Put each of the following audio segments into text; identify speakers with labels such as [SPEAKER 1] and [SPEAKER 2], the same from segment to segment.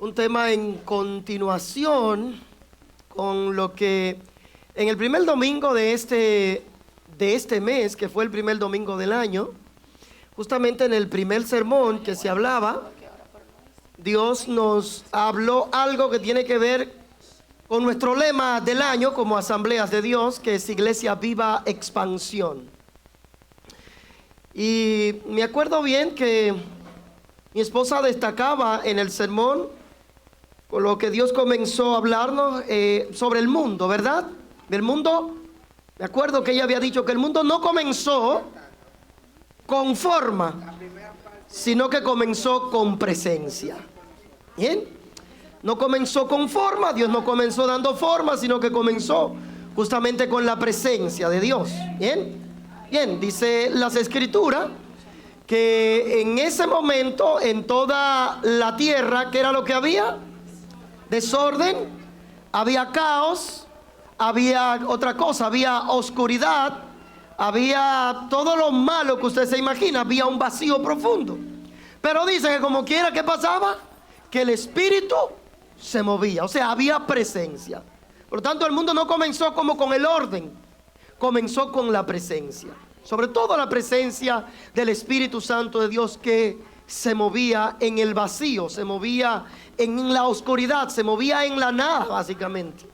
[SPEAKER 1] un tema en continuación con lo que en el primer domingo de este mes, que fue el primer domingo del año, justamente en el primer sermón que se hablaba, Dios nos habló algo que tiene que ver con nuestro lema del año como Asambleas de Dios, que es Iglesia Viva Expansión. Y me acuerdo bien que mi esposa destacaba en el sermón con lo que Dios comenzó a hablarnos sobre el mundo, ¿verdad? Del mundo, me acuerdo que ella había dicho que el mundo no comenzó con forma, sino que comenzó con presencia. ¿Bien? No comenzó con forma, Dios no comenzó dando forma, sino que comenzó justamente con la presencia de Dios. ¿Bien? Bien, dice las Escrituras que en ese momento en toda la tierra, ¿qué era lo que había? Desorden, había caos, había otra cosa, había oscuridad, había todo lo malo que usted se imagina, había un vacío profundo. Pero dice que como quiera que pasaba, que el Espíritu se movía, o sea, había presencia. Por lo tanto, el mundo no comenzó como con el orden, comenzó con la presencia. Sobre todo la presencia del Espíritu Santo de Dios que se movía en el vacío, se movía en la oscuridad, se movía en la nada básicamente.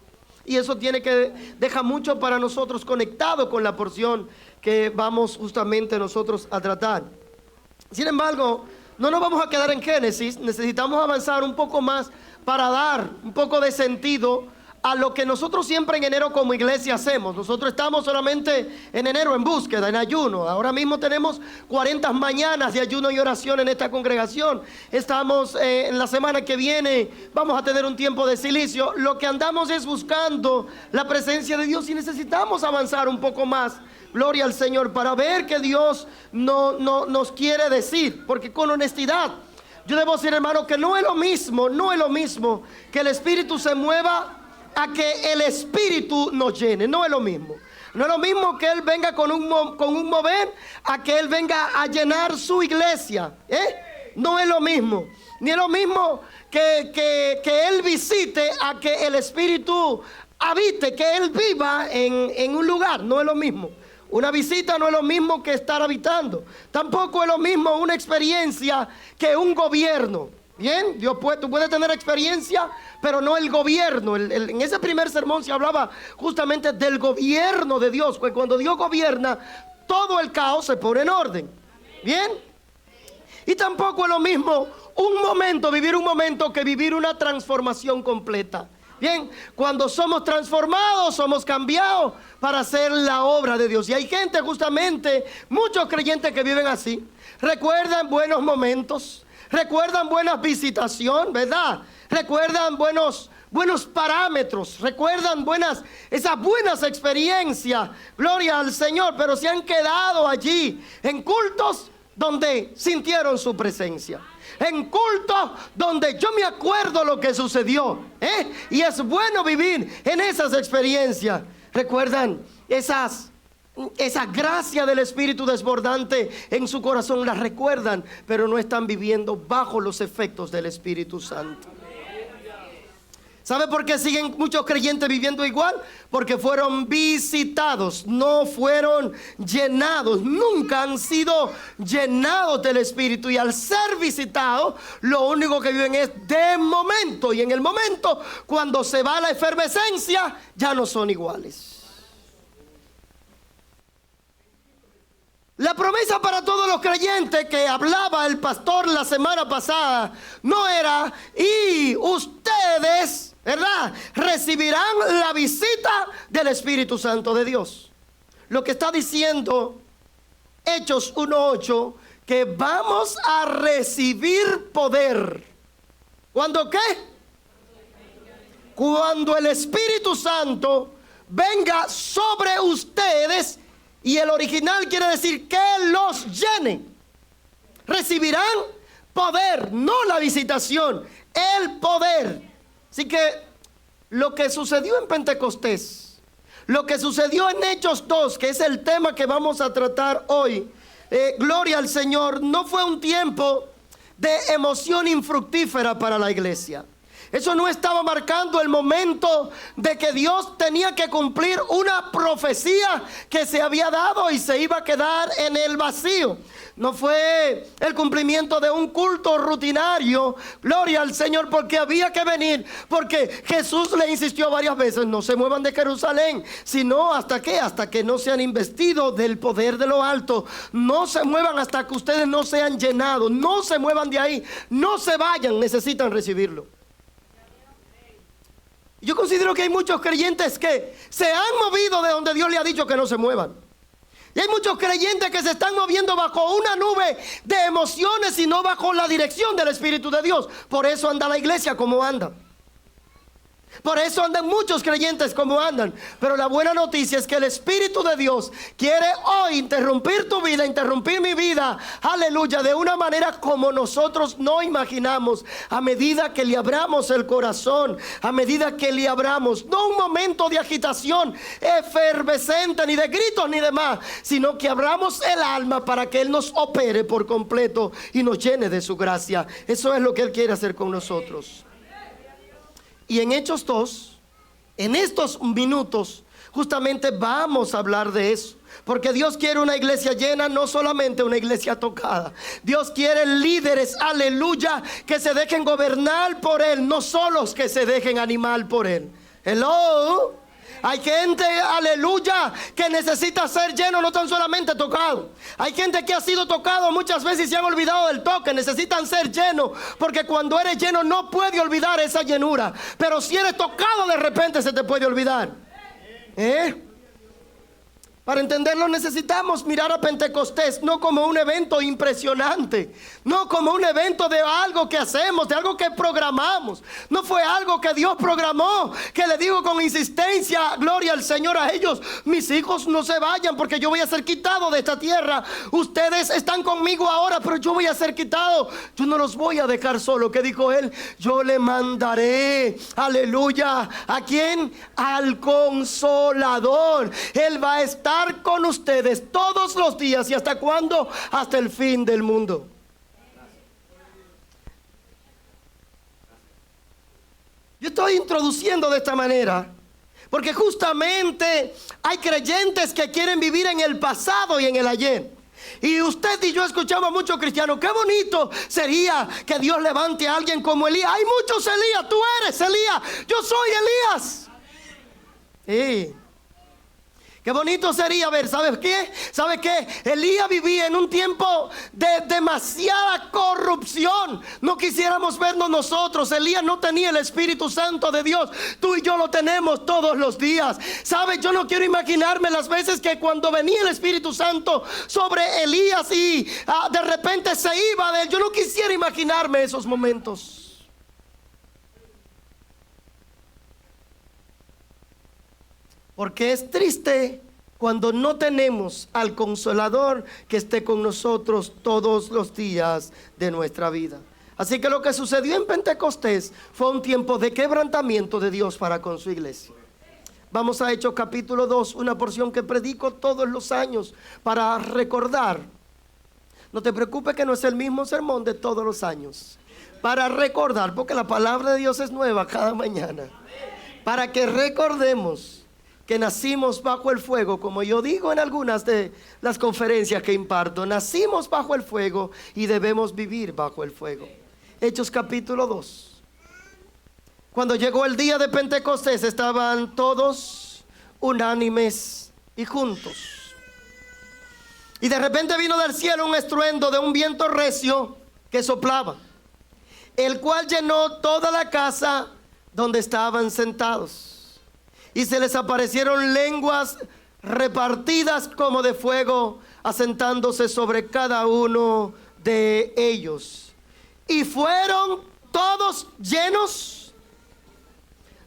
[SPEAKER 1] Y eso deja mucho para nosotros conectado con la porción que vamos justamente nosotros a tratar. Sin embargo, no nos vamos a quedar en Génesis, necesitamos avanzar un poco más para dar un poco de sentido a lo que nosotros siempre en enero como iglesia hacemos. Nosotros estamos solamente en enero en búsqueda, en ayuno. Ahora mismo tenemos 40 mañanas de ayuno y oración en esta congregación. Estamos en la semana que viene, vamos a tener un tiempo de silicio. Lo que andamos es buscando la presencia de Dios y necesitamos avanzar un poco más. Gloria al Señor, para ver qué Dios nos quiere decir. Porque con honestidad, yo debo decir, hermano, que no es lo mismo que el Espíritu se mueva a que el Espíritu nos llene. No es lo mismo. No es lo mismo que Él venga con un mover a que Él venga a llenar su iglesia. No es lo mismo. Ni es lo mismo que Él visite a que el Espíritu habite, que Él viva en un lugar. No es lo mismo. Una visita no es lo mismo que estar habitando. Tampoco es lo mismo una experiencia que un gobierno. Bien, tú puedes tener experiencia, pero no el gobierno. En ese primer sermón se hablaba justamente del gobierno de Dios. Pues cuando Dios gobierna, todo el caos se pone en orden. Bien. Y tampoco es lo mismo vivir un momento que vivir una transformación completa. Bien, cuando somos transformados, somos cambiados para hacer la obra de Dios. Y hay gente justamente, muchos creyentes que viven así. Recuerdan buenos momentos. Recuerdan buenas visitaciones, ¿verdad? Recuerdan buenos parámetros. Recuerdan esas buenas experiencias. Gloria al Señor. Pero se han quedado allí en cultos donde sintieron su presencia. En cultos donde yo me acuerdo lo que sucedió. Y es bueno vivir en esas experiencias. Recuerdan esa gracia del Espíritu desbordante en su corazón, la recuerdan, pero no están viviendo bajo los efectos del Espíritu Santo. ¿Sabe por qué siguen muchos creyentes viviendo igual? Porque fueron visitados, no fueron llenados, nunca han sido llenados del Espíritu. Y al ser visitados, lo único que viven es de momento. Y en el momento, cuando se va la efervescencia, ya no son iguales. La promesa para todos los creyentes que hablaba el pastor la semana pasada no era: y ustedes, ¿verdad?, recibirán la visita del Espíritu Santo de Dios. Lo que está diciendo Hechos 1:8, que vamos a recibir poder. ¿Cuándo qué? Cuando el Espíritu Santo venga sobre ustedes. Y el original quiere decir que los llene. Recibirán poder, no la visitación, el poder. Así que lo que sucedió en Pentecostés, lo que sucedió en Hechos 2, que es el tema que vamos a tratar hoy, gloria al Señor, no fue un tiempo de emoción infructífera para la iglesia. Eso no estaba marcando el momento de que Dios tenía que cumplir una profecía que se había dado y se iba a quedar en el vacío. No fue el cumplimiento de un culto rutinario, gloria al Señor, porque había que venir, porque Jesús le insistió varias veces: no se muevan de Jerusalén, sino hasta que no sean investidos del poder de lo alto. No se muevan hasta que ustedes no sean llenados, no se muevan de ahí, no se vayan, necesitan recibirlo. Yo considero que hay muchos creyentes que se han movido de donde Dios le ha dicho que no se muevan. Y hay muchos creyentes que se están moviendo bajo una nube de emociones y no bajo la dirección del Espíritu de Dios. Por eso anda la iglesia como anda. Por eso andan muchos creyentes como andan. Pero la buena noticia es que el Espíritu de Dios quiere hoy interrumpir tu vida, interrumpir mi vida, aleluya, de una manera como nosotros no imaginamos. A medida que le abramos el corazón, a medida que le abramos, no un momento de agitación efervescente, ni de gritos ni demás, sino que abramos el alma para que Él nos opere por completo y nos llene de su gracia. Eso es lo que Él quiere hacer con nosotros. Y en Hechos 2, en estos minutos, justamente vamos a hablar de eso. Porque Dios quiere una iglesia llena, no solamente una iglesia tocada. Dios quiere líderes, aleluya, que se dejen gobernar por Él, no solos que se dejen animar por Él. Hello. Hay gente, aleluya, que necesita ser lleno, no tan solamente tocado. Hay gente que ha sido tocado muchas veces y se han olvidado del toque. Necesitan ser llenos, porque cuando eres lleno no puedes olvidar esa llenura. Pero si eres tocado, de repente se te puede olvidar. Para entenderlo necesitamos mirar a Pentecostés no como un evento impresionante, no como un evento de algo que hacemos, de algo que programamos. No fue algo que Dios programó, que le digo con insistencia, gloria al Señor, a ellos: mis hijos no se vayan porque yo voy a ser quitado de esta tierra. Ustedes están conmigo ahora, pero yo voy a ser quitado. Yo no los voy a dejar solo. ¿Qué dijo Él? Yo le mandaré, aleluya, ¿a quién? Al Consolador. Él va a estar con ustedes todos los días. ¿Y hasta cuándo? Hasta el fin del mundo. Yo estoy introduciendo de esta manera porque justamente hay creyentes que quieren vivir en el pasado y en el ayer. Y usted y yo escuchamos a muchos cristianos: qué bonito sería que Dios levante a alguien como Elías. Hay muchos Elías. Tú eres Elías, yo soy Elías. Sí. Qué bonito sería ver, ¿sabes qué? ¿Sabes qué? Elías vivía en un tiempo de demasiada corrupción. No quisiéramos vernos nosotros. Elías no tenía el Espíritu Santo de Dios. Tú y yo lo tenemos todos los días. ¿Sabes? Yo no quiero imaginarme las veces que cuando venía el Espíritu Santo sobre Elías y de repente se iba de él. Yo no quisiera imaginarme esos momentos. Porque es triste cuando no tenemos al Consolador que esté con nosotros todos los días de nuestra vida. Así que lo que sucedió en Pentecostés fue un tiempo de quebrantamiento de Dios para con su iglesia. Vamos a Hechos capítulo 2, una porción que predico todos los años para recordar. No te preocupes que no es el mismo sermón de todos los años. Para recordar, porque la palabra de Dios es nueva cada mañana. Para que recordemos que nacimos bajo el fuego, como yo digo en algunas de las conferencias que imparto. Nacimos bajo el fuego y debemos vivir bajo el fuego. Hechos capítulo 2. Cuando llegó el día de Pentecostés, estaban todos unánimes y juntos. Y de repente vino del cielo un estruendo de un viento recio que soplaba, el cual llenó toda la casa donde estaban sentados. Y se les aparecieron lenguas repartidas como de fuego, asentándose sobre cada uno de ellos. Y fueron todos llenos.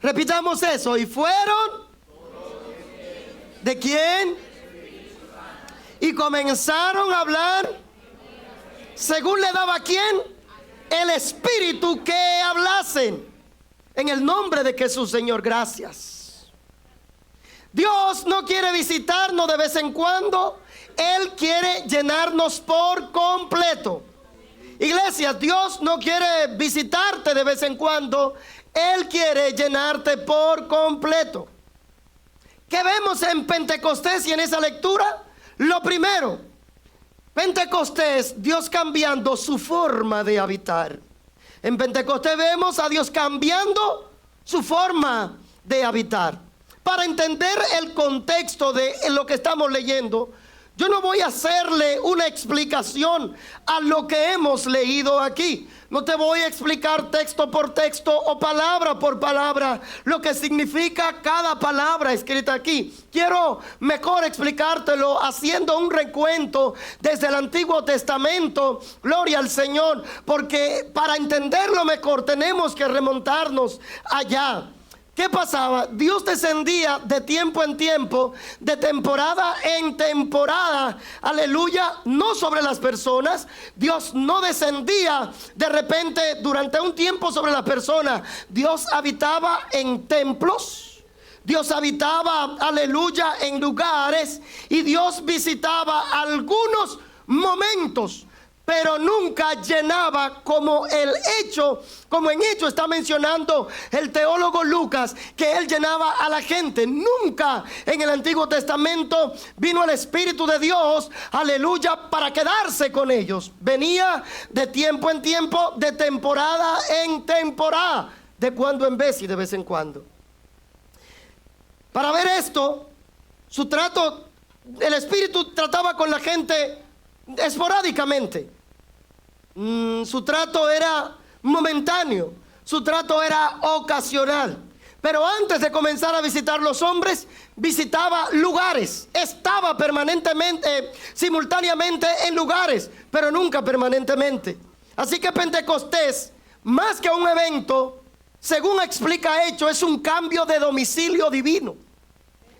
[SPEAKER 1] Repitamos eso. Y fueron. ¿De quién? Y comenzaron a hablar según le daba a quién el Espíritu que hablasen. En el nombre de Jesús, Señor, gracias. Dios no quiere visitarnos de vez en cuando. Él quiere llenarnos por completo. Iglesia, Dios no quiere visitarte de vez en cuando. Él quiere llenarte por completo. ¿Qué vemos en Pentecostés y en esa lectura? Lo primero, Pentecostés, Dios cambiando su forma de habitar. En Pentecostés vemos a Dios cambiando su forma de habitar. Para entender el contexto de lo que estamos leyendo, yo no voy a hacerle una explicación a lo que hemos leído aquí. No te voy a explicar texto por texto o palabra por palabra lo que significa cada palabra escrita aquí. Quiero mejor explicártelo haciendo un recuento desde el Antiguo Testamento. Gloria al Señor, porque para entenderlo mejor tenemos que remontarnos allá. ¿Qué pasaba? Dios descendía de tiempo en tiempo, de temporada en temporada, aleluya, no sobre las personas. Dios no descendía de repente durante un tiempo sobre las personas. Dios habitaba en templos, Dios habitaba, aleluya, en lugares, y Dios visitaba algunos momentos, pero nunca llenaba como en Hecho está mencionando el teólogo Lucas, que él llenaba a la gente. Nunca en el Antiguo Testamento vino el Espíritu de Dios, aleluya, para quedarse con ellos. Venía de tiempo en tiempo, de temporada en temporada, de cuando en vez y de vez en cuando. Para ver esto, su trato, el Espíritu trataba con la gente esporádicamente. Su trato era momentáneo, su trato era ocasional. Pero antes de comenzar a visitar los hombres, visitaba lugares. Estaba permanentemente, simultáneamente en lugares, pero nunca permanentemente. Así que Pentecostés, más que un evento, según explica Hecho, es un cambio de domicilio divino.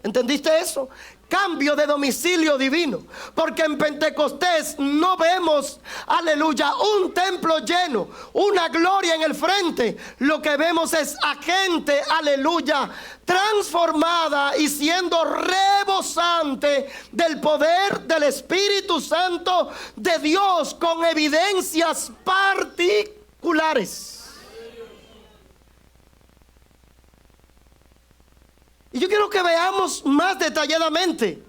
[SPEAKER 1] ¿Entendiste eso? Cambio de domicilio divino. Porque en Pentecostés no vemos, aleluya, un templo lleno, una gloria en el frente. Lo que vemos es a gente, aleluya, transformada y siendo rebosante del poder del Espíritu Santo de Dios, con evidencias particulares. Y yo quiero que veamos más detalladamente,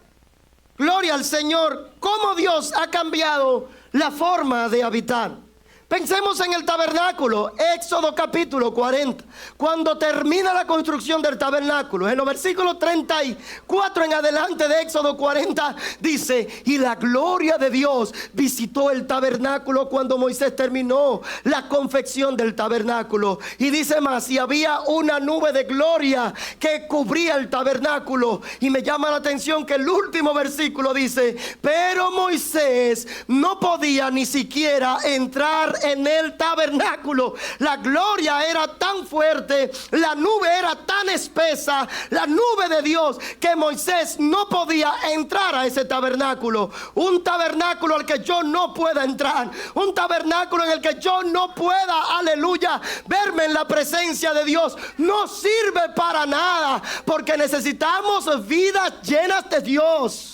[SPEAKER 1] gloria al Señor, cómo Dios ha cambiado la forma de habitar. Pensemos en el tabernáculo, Éxodo capítulo 40, cuando termina la construcción del tabernáculo. En los versículos 34 en adelante de Éxodo 40 dice: y la gloria de Dios visitó el tabernáculo cuando Moisés terminó la confección del tabernáculo. Y dice más: y había una nube de gloria que cubría el tabernáculo. Y me llama la atención que el último versículo dice: pero Moisés no podía ni siquiera entrar en el tabernáculo. La gloria era tan fuerte, la nube era tan espesa, la nube de Dios, que Moisés no podía entrar a ese tabernáculo. Un tabernáculo al que yo no pueda entrar, un tabernáculo en el que yo no pueda, aleluya, verme en la presencia de Dios, no sirve para nada, porque necesitamos vidas llenas de Dios.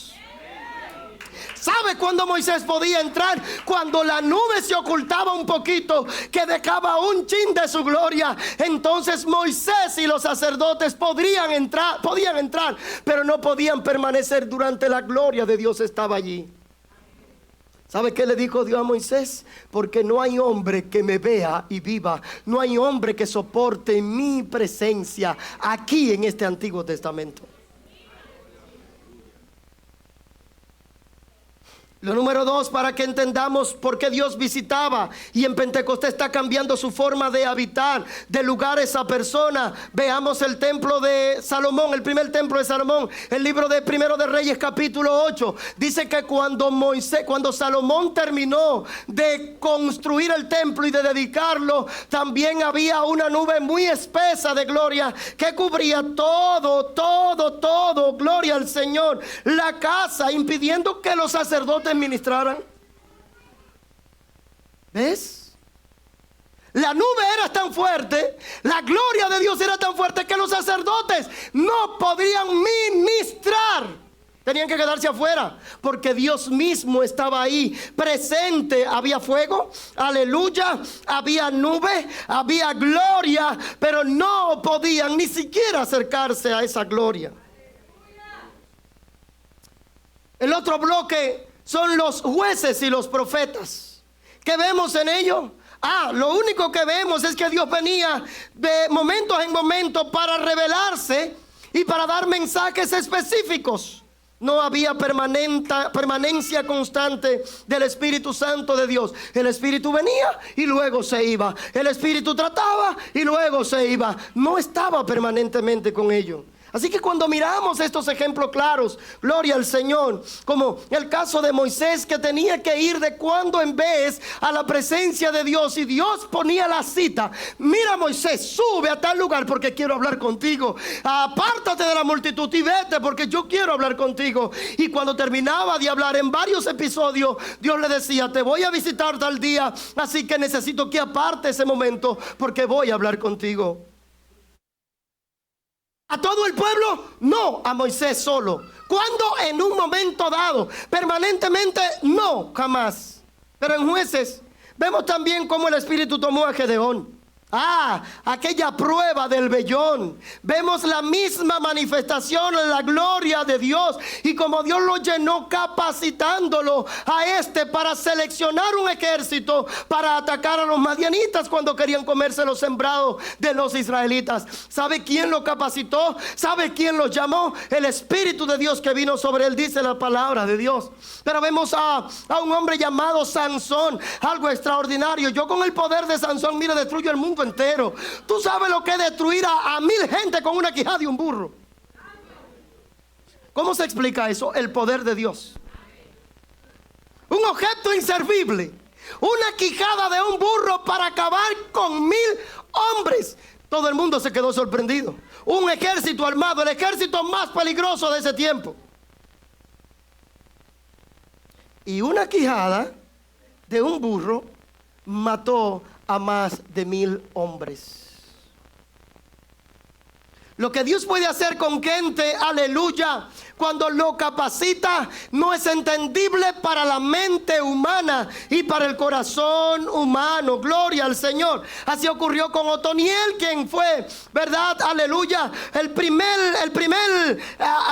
[SPEAKER 1] ¿Sabe cuándo Moisés podía entrar? Cuando la nube se ocultaba un poquito, que dejaba un chin de su gloria. Entonces Moisés y los sacerdotes podían entrar, pero no podían permanecer durante la gloria de Dios estaba allí. ¿Sabe qué le dijo Dios a Moisés? Porque no hay hombre que me vea y viva. No hay hombre que soporte mi presencia aquí en este Antiguo Testamento. Lo número 2, para que entendamos por qué Dios visitaba y en Pentecostés está cambiando su forma de habitar de lugares a personas. Veamos el templo de Salomón, el primer templo de Salomón, el libro de Primero de Reyes capítulo 8. Dice que cuando Salomón terminó de construir el templo y de dedicarlo, también había una nube muy espesa de gloria que cubría todo, gloria al Señor, la casa, impidiendo que los sacerdotes ministraran. ¿Ves? La nube era tan fuerte, la gloria de Dios era tan fuerte que los sacerdotes no podían ministrar. Tenían que quedarse afuera porque Dios mismo estaba ahí presente. Había fuego, aleluya, había nube, había gloria, pero no podían ni siquiera acercarse a esa gloria. El otro bloque son los jueces y los profetas. ¿Qué vemos en ello? Lo único que vemos es que Dios venía de momentos en momentos para revelarse y para dar mensajes específicos. No había permanencia constante del Espíritu Santo de Dios. El Espíritu venía y luego se iba. El Espíritu trataba y luego se iba. No estaba permanentemente con ellos. Así que cuando miramos estos ejemplos claros, gloria al Señor, como el caso de Moisés, que tenía que ir de cuando en vez a la presencia de Dios, y Dios ponía la cita: mira, Moisés, sube a tal lugar porque quiero hablar contigo, apártate de la multitud y vete porque yo quiero hablar contigo. Y cuando terminaba de hablar en varios episodios, Dios le decía: te voy a visitar tal día, así que necesito que aparte ese momento porque voy a hablar contigo. ¿A todo el pueblo? No, a Moisés solo. ¿Cuándo? En un momento dado. Permanentemente, no, jamás. Pero en Jueces vemos también cómo el Espíritu tomó a Gedeón. Aquella prueba del vellón. Vemos la misma manifestación de la gloria de Dios, y como Dios lo llenó, capacitándolo a para seleccionar un ejército para atacar a los madianitas cuando querían comerse los sembrados de los israelitas. ¿Sabe quién lo capacitó? ¿Sabe quién lo llamó? El Espíritu de Dios que vino sobre él, dice la palabra de Dios. Pero vemos a un hombre llamado Sansón, algo extraordinario. Yo con el poder de Sansón, mira, destruyo el mundo entero. Tú sabes lo que es destruir a 1000 gente con una quijada de un burro. ¿Cómo se explica eso? El poder de Dios. Un objeto inservible, una quijada de un burro para acabar con 1000 hombres. Todo el mundo se quedó sorprendido. Un ejército armado, el ejército más peligroso de ese tiempo. Y una quijada de un burro mató a más de 1000 hombres. Lo que Dios puede hacer con gente, aleluya, cuando lo capacita, no es entendible para la mente humana y para el corazón humano. Gloria al Señor. Así ocurrió con Otoniel, quien fue, ¿verdad? Aleluya, el primer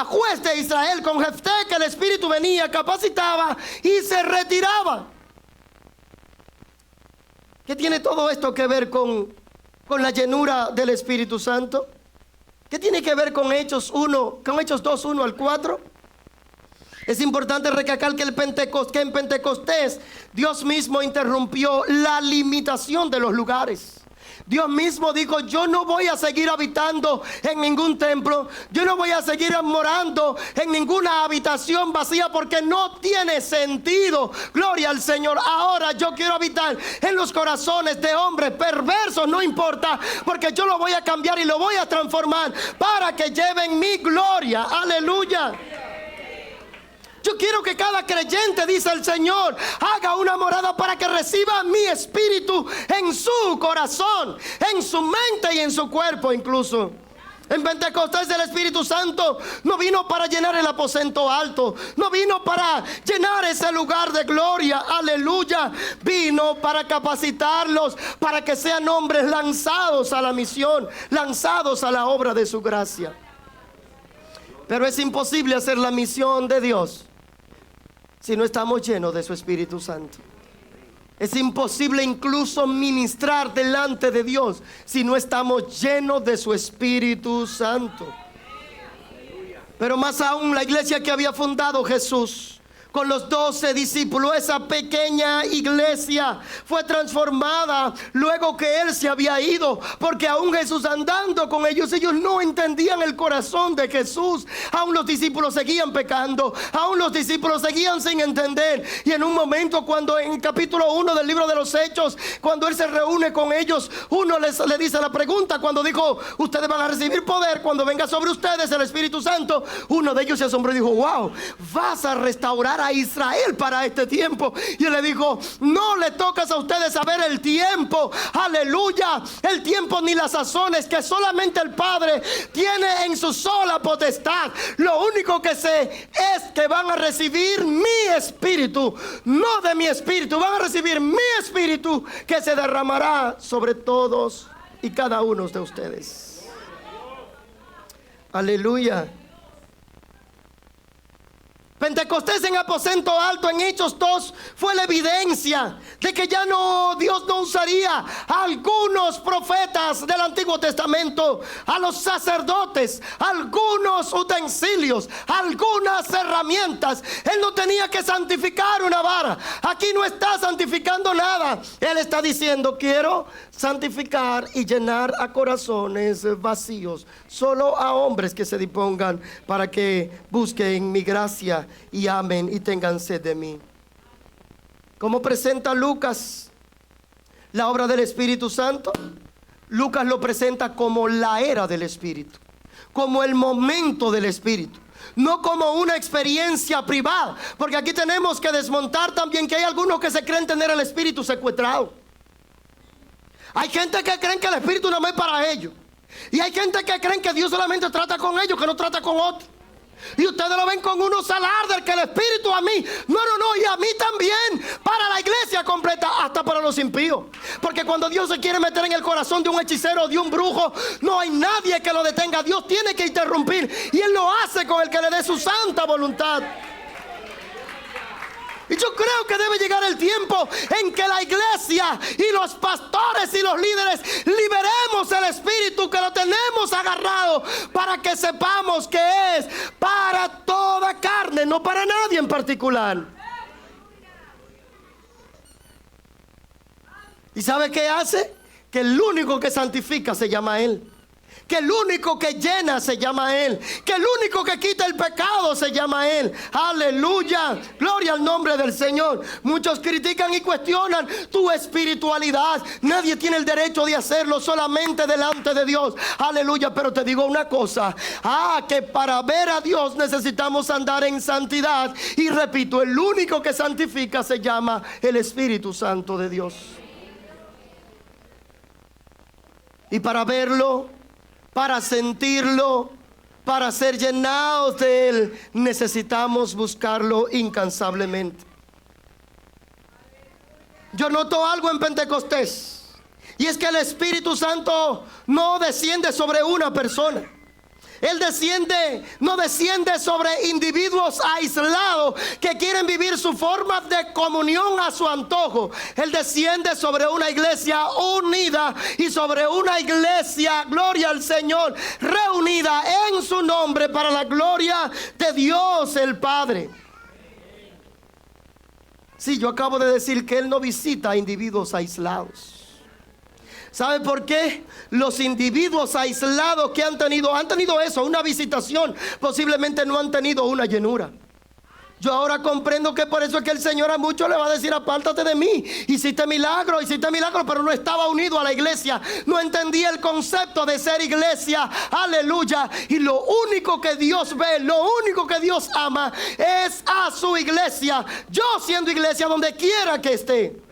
[SPEAKER 1] juez de Israel, con Jefté, que el Espíritu venía, capacitaba y se retiraba. ¿Qué tiene todo esto que ver con la llenura del Espíritu Santo? ¿Qué tiene que ver con Hechos 2, 1 al 4? Es importante recalcar que en Pentecostés Dios mismo interrumpió la limitación de los lugares. Dios mismo dijo: yo no voy a seguir habitando en ningún templo, yo no voy a seguir morando en ninguna habitación vacía, porque no tiene sentido. Gloria al Señor. Ahora yo quiero habitar en los corazones de hombres perversos, no importa, porque yo lo voy a cambiar y lo voy a transformar para que lleven mi gloria. Aleluya. Yo quiero que cada creyente, dice el Señor, haga una morada para que reciba mi espíritu en su corazón, en su mente y en su cuerpo incluso. En Pentecostés el Espíritu Santo no vino para llenar el aposento alto, no vino para llenar ese lugar de gloria, aleluya. Vino para capacitarlos, para que sean hombres lanzados a la misión, lanzados a la obra de su gracia. Pero es imposible hacer la misión de Dios si no estamos llenos de su Espíritu Santo. Es imposible incluso ministrar delante de Dios si no estamos llenos de su Espíritu Santo. Pero más aún, la iglesia que había fundado Jesús con los 12 discípulos, esa pequeña iglesia fue transformada luego que Él se había ido, porque aún Jesús andando con ellos no entendían el corazón de Jesús. Aún los discípulos seguían pecando, aún los discípulos seguían sin entender. Y en un momento, cuando en capítulo 1 del libro de los Hechos, cuando Él se reúne con ellos, uno le dice la pregunta, cuando dijo: ustedes van a recibir poder cuando venga sobre ustedes el Espíritu Santo. Uno de ellos se asombró y dijo: wow, vas a restaurar para Israel para este tiempo. Y él le dijo: no le tocas a ustedes saber el tiempo, aleluya, el tiempo ni las sazones, que solamente el Padre tiene en su sola potestad. Lo único que sé es que van a recibir mi espíritu, no de mi espíritu, van a recibir mi espíritu, que se derramará sobre todos y cada uno de ustedes. Aleluya. Pentecostés en aposento alto en Hechos 2 fue la evidencia de que ya no, Dios no usaría a algunos profetas del Antiguo Testamento, a los sacerdotes, algunos utensilios, algunas herramientas. Él no tenía que santificar una vara. Aquí no está santificando nada. Él está diciendo: quiero santificar y llenar a corazones vacíos, solo a hombres que se dispongan para que busquen mi gracia y amen y tengan sed de mí. ¿Cómo presenta Lucas la obra del Espíritu Santo? Lucas lo presenta como la era del Espíritu, como el momento del Espíritu, no como una experiencia privada. Porque aquí tenemos que desmontar también que hay algunos que se creen tener el Espíritu secuestrado. Hay gente que creen que el Espíritu no es para ellos, y hay gente que creen que Dios solamente trata con ellos, que no trata con otros. Y ustedes lo ven con unos alardes, que el Espíritu a mí, no, y a mí también, para la iglesia completa, hasta para los impíos. Porque cuando Dios se quiere meter en el corazón de un hechicero, de un brujo, no hay nadie que lo detenga. Dios tiene que interrumpir, y Él lo hace con el que le dé su santa voluntad. Y yo creo que debe llegar el tiempo en que la iglesia y los pastores y los líderes liberemos el espíritu, que lo tenemos agarrado, para que sepamos que es para toda carne, no para nadie en particular. ¿Y sabe qué hace? Que el único que santifica se llama Él, que el único que llena se llama Él, que el único que quita el pecado se llama Él. Aleluya, gloria al nombre del Señor. Muchos critican y cuestionan tu espiritualidad. Nadie tiene el derecho de hacerlo, solamente delante de Dios. Aleluya, pero te digo una cosa: que para ver a Dios necesitamos andar en santidad. Y repito, el único que santifica se llama el Espíritu Santo de Dios. Y para verlo, para sentirlo, para ser llenados de Él, necesitamos buscarlo incansablemente. Yo noto algo en Pentecostés, y es que el Espíritu Santo no desciende sobre una persona. Él no desciende sobre individuos aislados que quieren vivir su forma de comunión a su antojo. Él desciende sobre una iglesia unida y sobre una iglesia, gloria al Señor, reunida en su nombre para la gloria de Dios el Padre. Sí, yo acabo de decir que Él no visita a individuos aislados. ¿Sabe por qué? Los individuos aislados que han tenido eso, una visitación, posiblemente no han tenido una llenura. Yo ahora comprendo que por eso es que el Señor a muchos le va a decir: apártate de mí. Hiciste milagro, pero no estaba unido a la iglesia. No entendía el concepto de ser iglesia. Aleluya. Y lo único que Dios ve, lo único que Dios ama es a su iglesia. Yo siendo iglesia donde quiera que esté.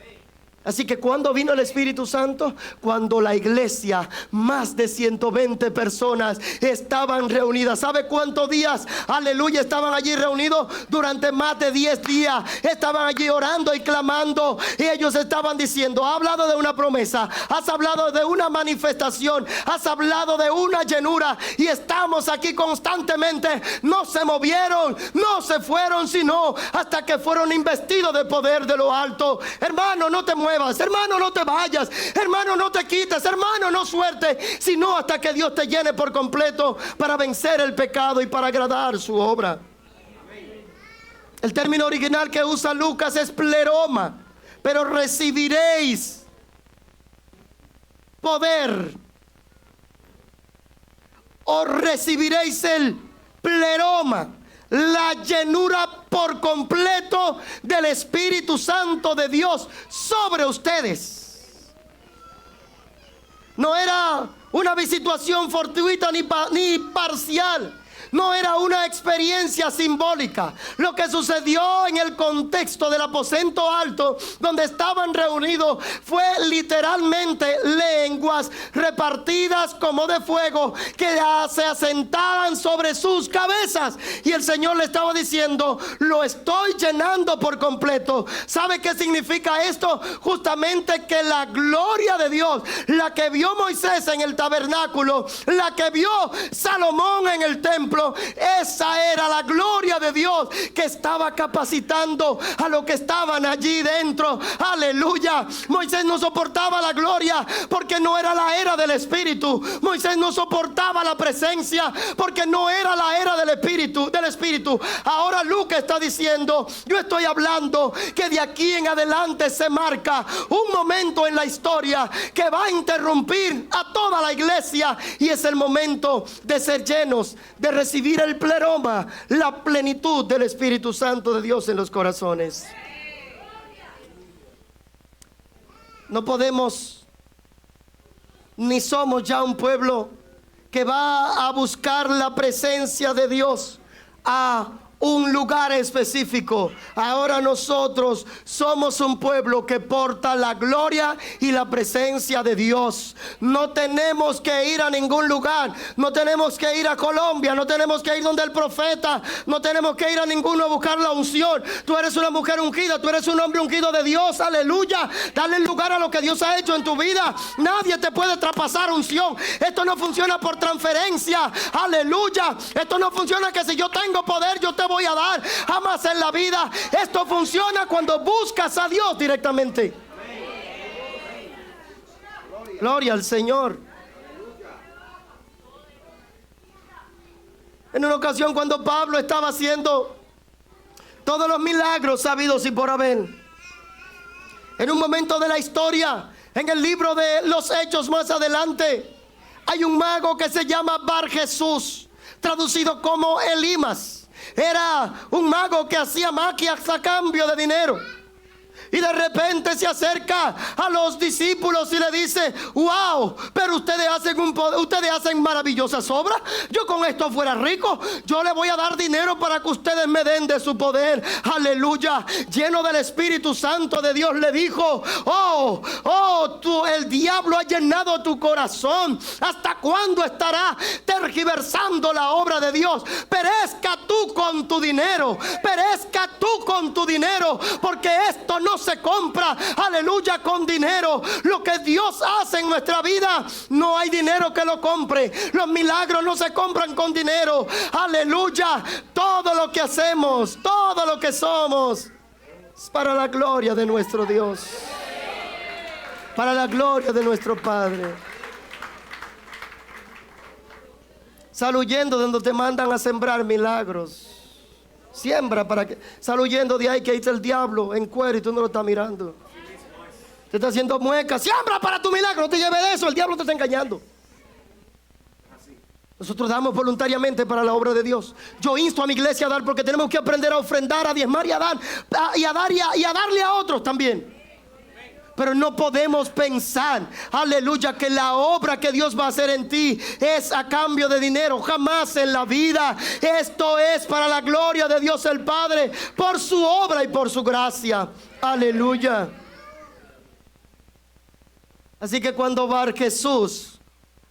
[SPEAKER 1] Así que cuando vino el Espíritu Santo, cuando la iglesia, más de 120 personas estaban reunidas. ¿Sabe cuántos días? Aleluya, estaban allí reunidos. Durante más de 10 días estaban allí orando y clamando. Y ellos estaban diciendo: has hablado de una promesa, has hablado de una manifestación, has hablado de una llenura, y estamos aquí constantemente. No se movieron, no se fueron, sino hasta que fueron investidos de poder de lo alto. Hermano, no te muevas. Hermano, no te vayas. Hermano, no te quites. Hermano, no suerte, sino hasta que Dios te llene por completo para vencer el pecado y para agradar su obra. El término original que usa Lucas es pleroma. Pero recibiréis poder, o recibiréis el pleroma, la llenura por completo del Espíritu Santo de Dios sobre ustedes. No era una visitación fortuita ni parcial. No era una experiencia simbólica. Lo que sucedió en el contexto del aposento alto, donde estaban reunidos, fue literalmente lenguas repartidas como de fuego que se asentaban sobre sus cabezas. Y el Señor le estaba diciendo: lo estoy llenando por completo. ¿Sabe qué significa esto? Justamente que la gloria de Dios, la que vio Moisés en el tabernáculo, la que vio Salomón en el templo, esa era la gloria de Dios que estaba capacitando a los que estaban allí dentro. Aleluya. Moisés no soportaba la gloria porque no era la era del Espíritu. Moisés no soportaba la presencia porque no era la era del Espíritu. Ahora Lucas está diciendo: yo estoy hablando que de aquí en adelante se marca un momento en la historia que va a interrumpir a toda la iglesia, y es el momento de ser llenos, de recibir el pleroma, la plenitud del Espíritu Santo de Dios en los corazones. No podemos, ni somos ya un pueblo que va a buscar la presencia de Dios a un lugar específico. Ahora nosotros somos un pueblo que porta la gloria y la presencia de Dios. No tenemos que ir a ningún lugar. No tenemos que ir a Colombia. No tenemos que ir donde el profeta. No tenemos que ir a ninguno a buscar la unción. Tú eres una mujer ungida. Tú eres un hombre ungido de Dios. Aleluya. Dale lugar a lo que Dios ha hecho en tu vida. Nadie te puede traspasar unción. Esto no funciona por transferencia. Aleluya. Esto no funciona que si yo tengo poder yo te voy a dar. Jamás en la vida. Esto funciona cuando buscas a Dios directamente. Gloria al Señor. En una ocasión, cuando Pablo estaba haciendo todos los milagros sabidos y por haber, en un momento de la historia, en el libro de los Hechos más adelante, hay un mago que se llama Bar Jesús, traducido como Elimas. Era un mago que hacía magias a cambio de dinero. Y de repente se acerca a los discípulos y le dice: wow, pero ustedes hacen maravillosas obras. Yo con esto fuera rico. Yo le voy a dar dinero para que ustedes me den de su poder. Aleluya. Lleno del Espíritu Santo de Dios, le dijo: el diablo ha llenado tu corazón. ¿Hasta cuándo estará tergiversando la obra de Dios? Perezca tú con tu dinero. Perezca tú con tu dinero, porque esto no se compra, aleluya, con dinero. Lo que Dios hace en nuestra vida, no hay dinero que lo compre. Los milagros no se compran con dinero. Aleluya. Todo lo que hacemos, todo lo que somos, es para la gloria de nuestro Dios, para la gloria de nuestro Padre. Sal huyendo de donde te mandan a sembrar milagros. Siembra para que... Sal huyendo de ahí que dice el diablo en cuero y tú no lo estás mirando. Te está haciendo mueca. Siembra para tu milagro. No te lleves de eso. El diablo te está engañando. Nosotros damos voluntariamente para la obra de Dios. Yo insto a mi iglesia a dar, porque tenemos que aprender a ofrendar, a diezmar y a dar. Y a darle a otros también. Pero no podemos pensar, aleluya, que la obra que Dios va a hacer en ti es a cambio de dinero. Jamás en la vida. Esto es para la gloria de Dios el Padre, por su obra y por su gracia. Aleluya. Así que cuando Bar Jesús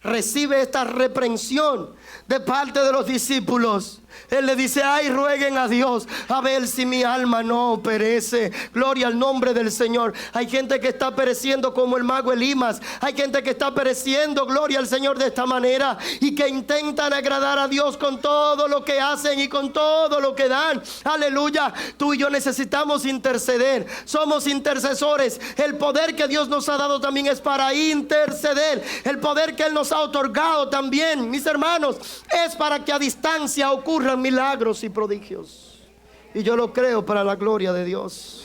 [SPEAKER 1] recibe esta reprensión de parte de los discípulos, él le dice: ay, rueguen a Dios a ver si mi alma no perece. Gloria al nombre del Señor. Hay gente que está pereciendo como el mago Elimas. Hay gente que está pereciendo, gloria al Señor, de esta manera, y que intentan agradar a Dios con todo lo que hacen y con todo lo que dan. Aleluya. Tú y yo necesitamos interceder. Somos intercesores. El poder que Dios nos ha dado también es para interceder. El poder que Él nos ha otorgado también, mis hermanos, es para que a distancia ocurran milagros y prodigios. Y yo lo creo para la gloria de Dios.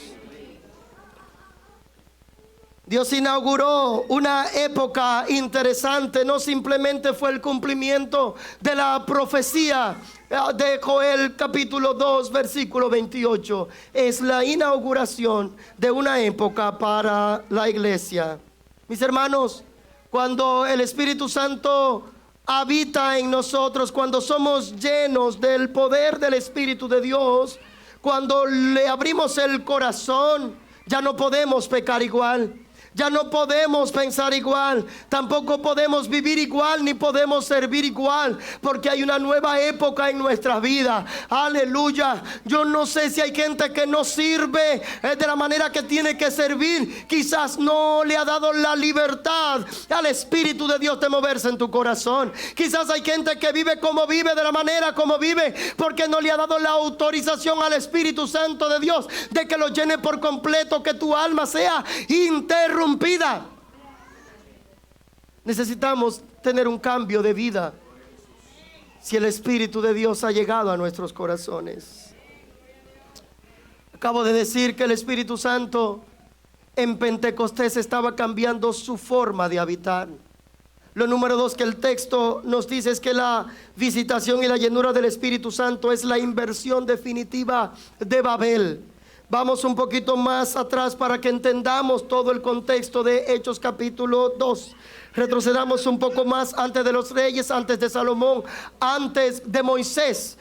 [SPEAKER 1] Dios inauguró una época interesante. No simplemente fue el cumplimiento de la profecía de Joel capítulo 2 versículo 28. Es la inauguración de una época para la iglesia. Mis hermanos, cuando el Espíritu Santo habita en nosotros, cuando somos llenos del poder del Espíritu de Dios, cuando le abrimos el corazón, ya no podemos pecar igual. Ya no podemos pensar igual, tampoco podemos vivir igual, ni podemos servir igual, porque hay una nueva época en nuestra vida. Aleluya. Yo no sé si hay gente que no sirve de la manera que tiene que servir. Quizás no le ha dado la libertad al Espíritu de Dios de moverse en tu corazón. Quizás hay gente que vive como vive, de la manera como vive, porque no le ha dado la autorización al Espíritu Santo de Dios de que lo llene por completo, que tu alma sea interrumpida. Necesitamos tener un cambio de vida si el Espíritu de Dios ha llegado a nuestros corazones. Acabo de decir que el Espíritu Santo en Pentecostés estaba cambiando su forma de habitar. Lo número 2 que el texto nos dice es que la visitación y la llenura del Espíritu Santo es la inversión definitiva de Babel. Vamos un poquito más atrás para que entendamos todo el contexto de Hechos capítulo 2. Retrocedamos un poco más, antes de los reyes, antes de Salomón, antes de Moisés,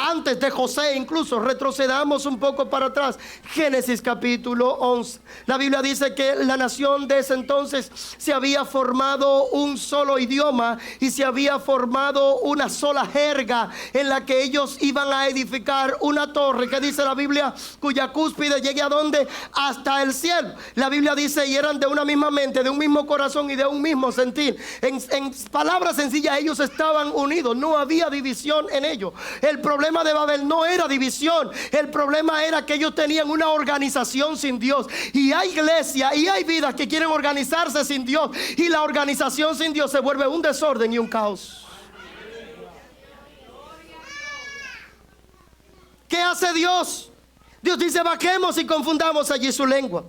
[SPEAKER 1] antes de José incluso. Retrocedamos un poco para atrás. Génesis capítulo 11. La Biblia dice que la nación de ese entonces se había formado un solo idioma y se había formado una sola jerga en la que ellos iban a edificar una torre, que dice la Biblia, cuya cúspide llegue a donde, hasta el cielo. La Biblia dice, y eran de una misma mente, de un mismo corazón y de un mismo sentir. En palabras sencillas, ellos estaban unidos, no había división en ellos. El problema de Babel no era división, el problema era que ellos tenían una organización sin Dios. Y hay iglesias y hay vidas que quieren organizarse sin Dios, y la organización sin Dios se vuelve un desorden y un caos. ¿Qué hace Dios? Dios dice, bajemos y confundamos allí su lengua.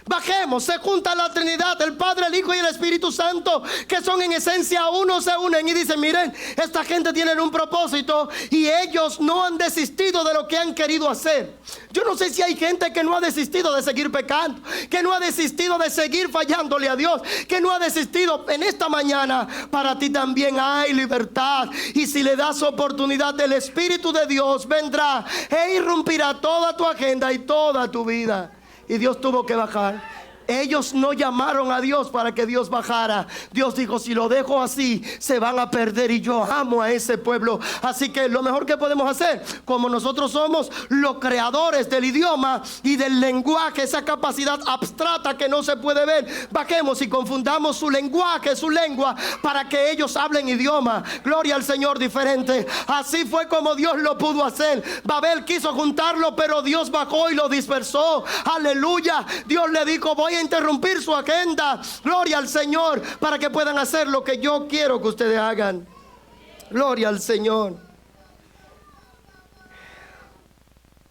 [SPEAKER 1] Bajemos, se junta la Trinidad, el Padre, el Hijo y el Espíritu Santo, que son en esencia uno, se unen y dicen, miren, esta gente tiene un propósito y ellos no han desistido de lo que han querido hacer. Yo no sé si hay gente que no ha desistido de seguir pecando, que no ha desistido de seguir fallándole a Dios, que no ha desistido. En esta mañana para ti también hay libertad, y si le das oportunidad, el Espíritu de Dios vendrá e irrumpirá toda tu agenda y toda tu vida. Y Dios tuvo que bajar. Ellos no llamaron a Dios para que Dios bajara. Dios dijo, si lo dejo así, se van a perder, y yo amo a ese pueblo. Así que lo mejor que podemos hacer, como nosotros somos los creadores del idioma y del lenguaje, esa capacidad abstrata que no se puede ver, bajemos y confundamos su lenguaje, su lengua, para que ellos hablen idioma. Gloria al Señor, diferente. Así fue como Dios lo pudo hacer. Babel quiso juntarlo, pero Dios bajó y lo dispersó. Aleluya. Dios le dijo, voy a interrumpir su agenda, gloria al Señor, para que puedan hacer lo que yo quiero que ustedes hagan. Gloria al Señor.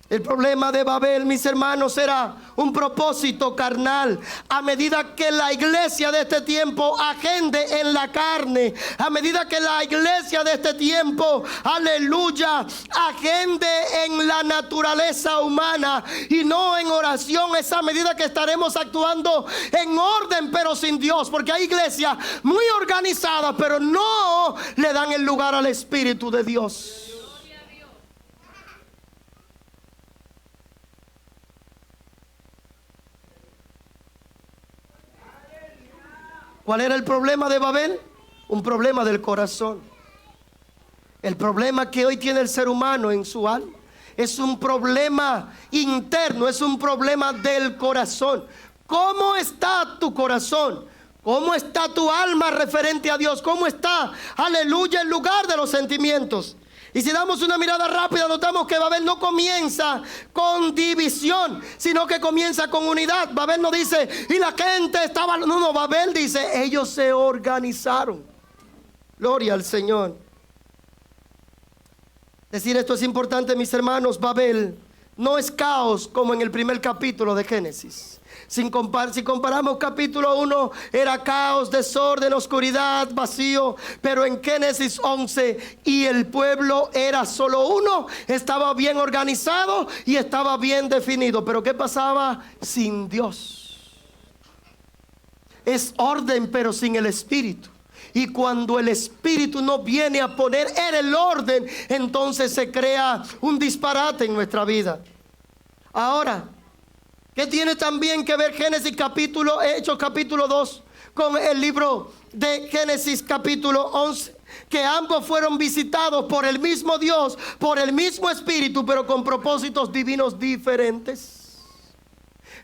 [SPEAKER 1] El problema de Babel, mis hermanos, era un propósito carnal. A medida que la iglesia de este tiempo agende en la carne, a medida que la iglesia de este tiempo, aleluya, agende en la naturaleza humana y no en oración, es a medida que estaremos actuando en orden pero sin Dios. Porque hay iglesias muy organizadas, pero no le dan el lugar al Espíritu de Dios. ¿Cuál era el problema de Babel? Un problema del corazón. El problema que hoy tiene el ser humano en su alma es un problema interno, es un problema del corazón. ¿Cómo está tu corazón? ¿Cómo está tu alma referente a Dios? ¿Cómo está, aleluya, el lugar de los sentimientos? Y si damos una mirada rápida, notamos que Babel no comienza con división, sino que comienza con unidad. Babel no dice, y la gente estaba... No, Babel dice, ellos se organizaron. Gloria al Señor. Decir esto es importante, mis hermanos. Babel no es caos como en el primer capítulo de Génesis. Si comparamos capítulo 1, era caos, desorden, oscuridad, vacío. Pero en Génesis 11, y el pueblo era solo uno, estaba bien organizado y estaba bien definido. Pero ¿qué pasaba sin Dios? Es orden pero sin el Espíritu. Y cuando el Espíritu no viene a poner en el orden, entonces se crea un disparate en nuestra vida. Ahora, ¿qué tiene también que ver Hechos capítulo 2 con el libro de Génesis capítulo 11? Que ambos fueron visitados por el mismo Dios, por el mismo Espíritu, pero con propósitos divinos diferentes.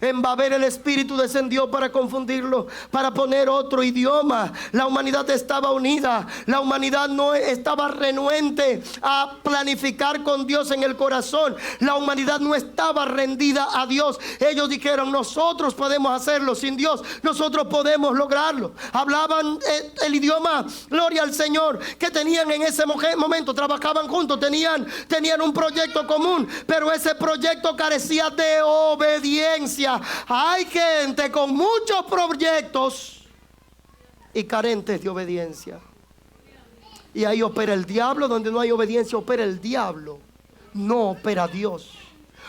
[SPEAKER 1] En Babel el Espíritu descendió para confundirlo, para poner otro idioma. La humanidad estaba unida. La humanidad no estaba renuente a planificar con Dios en el corazón. La humanidad no estaba rendida a Dios. Ellos dijeron: nosotros podemos hacerlo sin Dios. Nosotros podemos lograrlo. Hablaban el idioma, gloria al Señor, que tenían en ese momento. Trabajaban juntos, tenían un proyecto común, pero ese proyecto carecía de obediencia. Hay gente con muchos proyectos y carentes de obediencia. Y ahí opera el diablo. Donde no hay obediencia, opera el diablo. No opera Dios.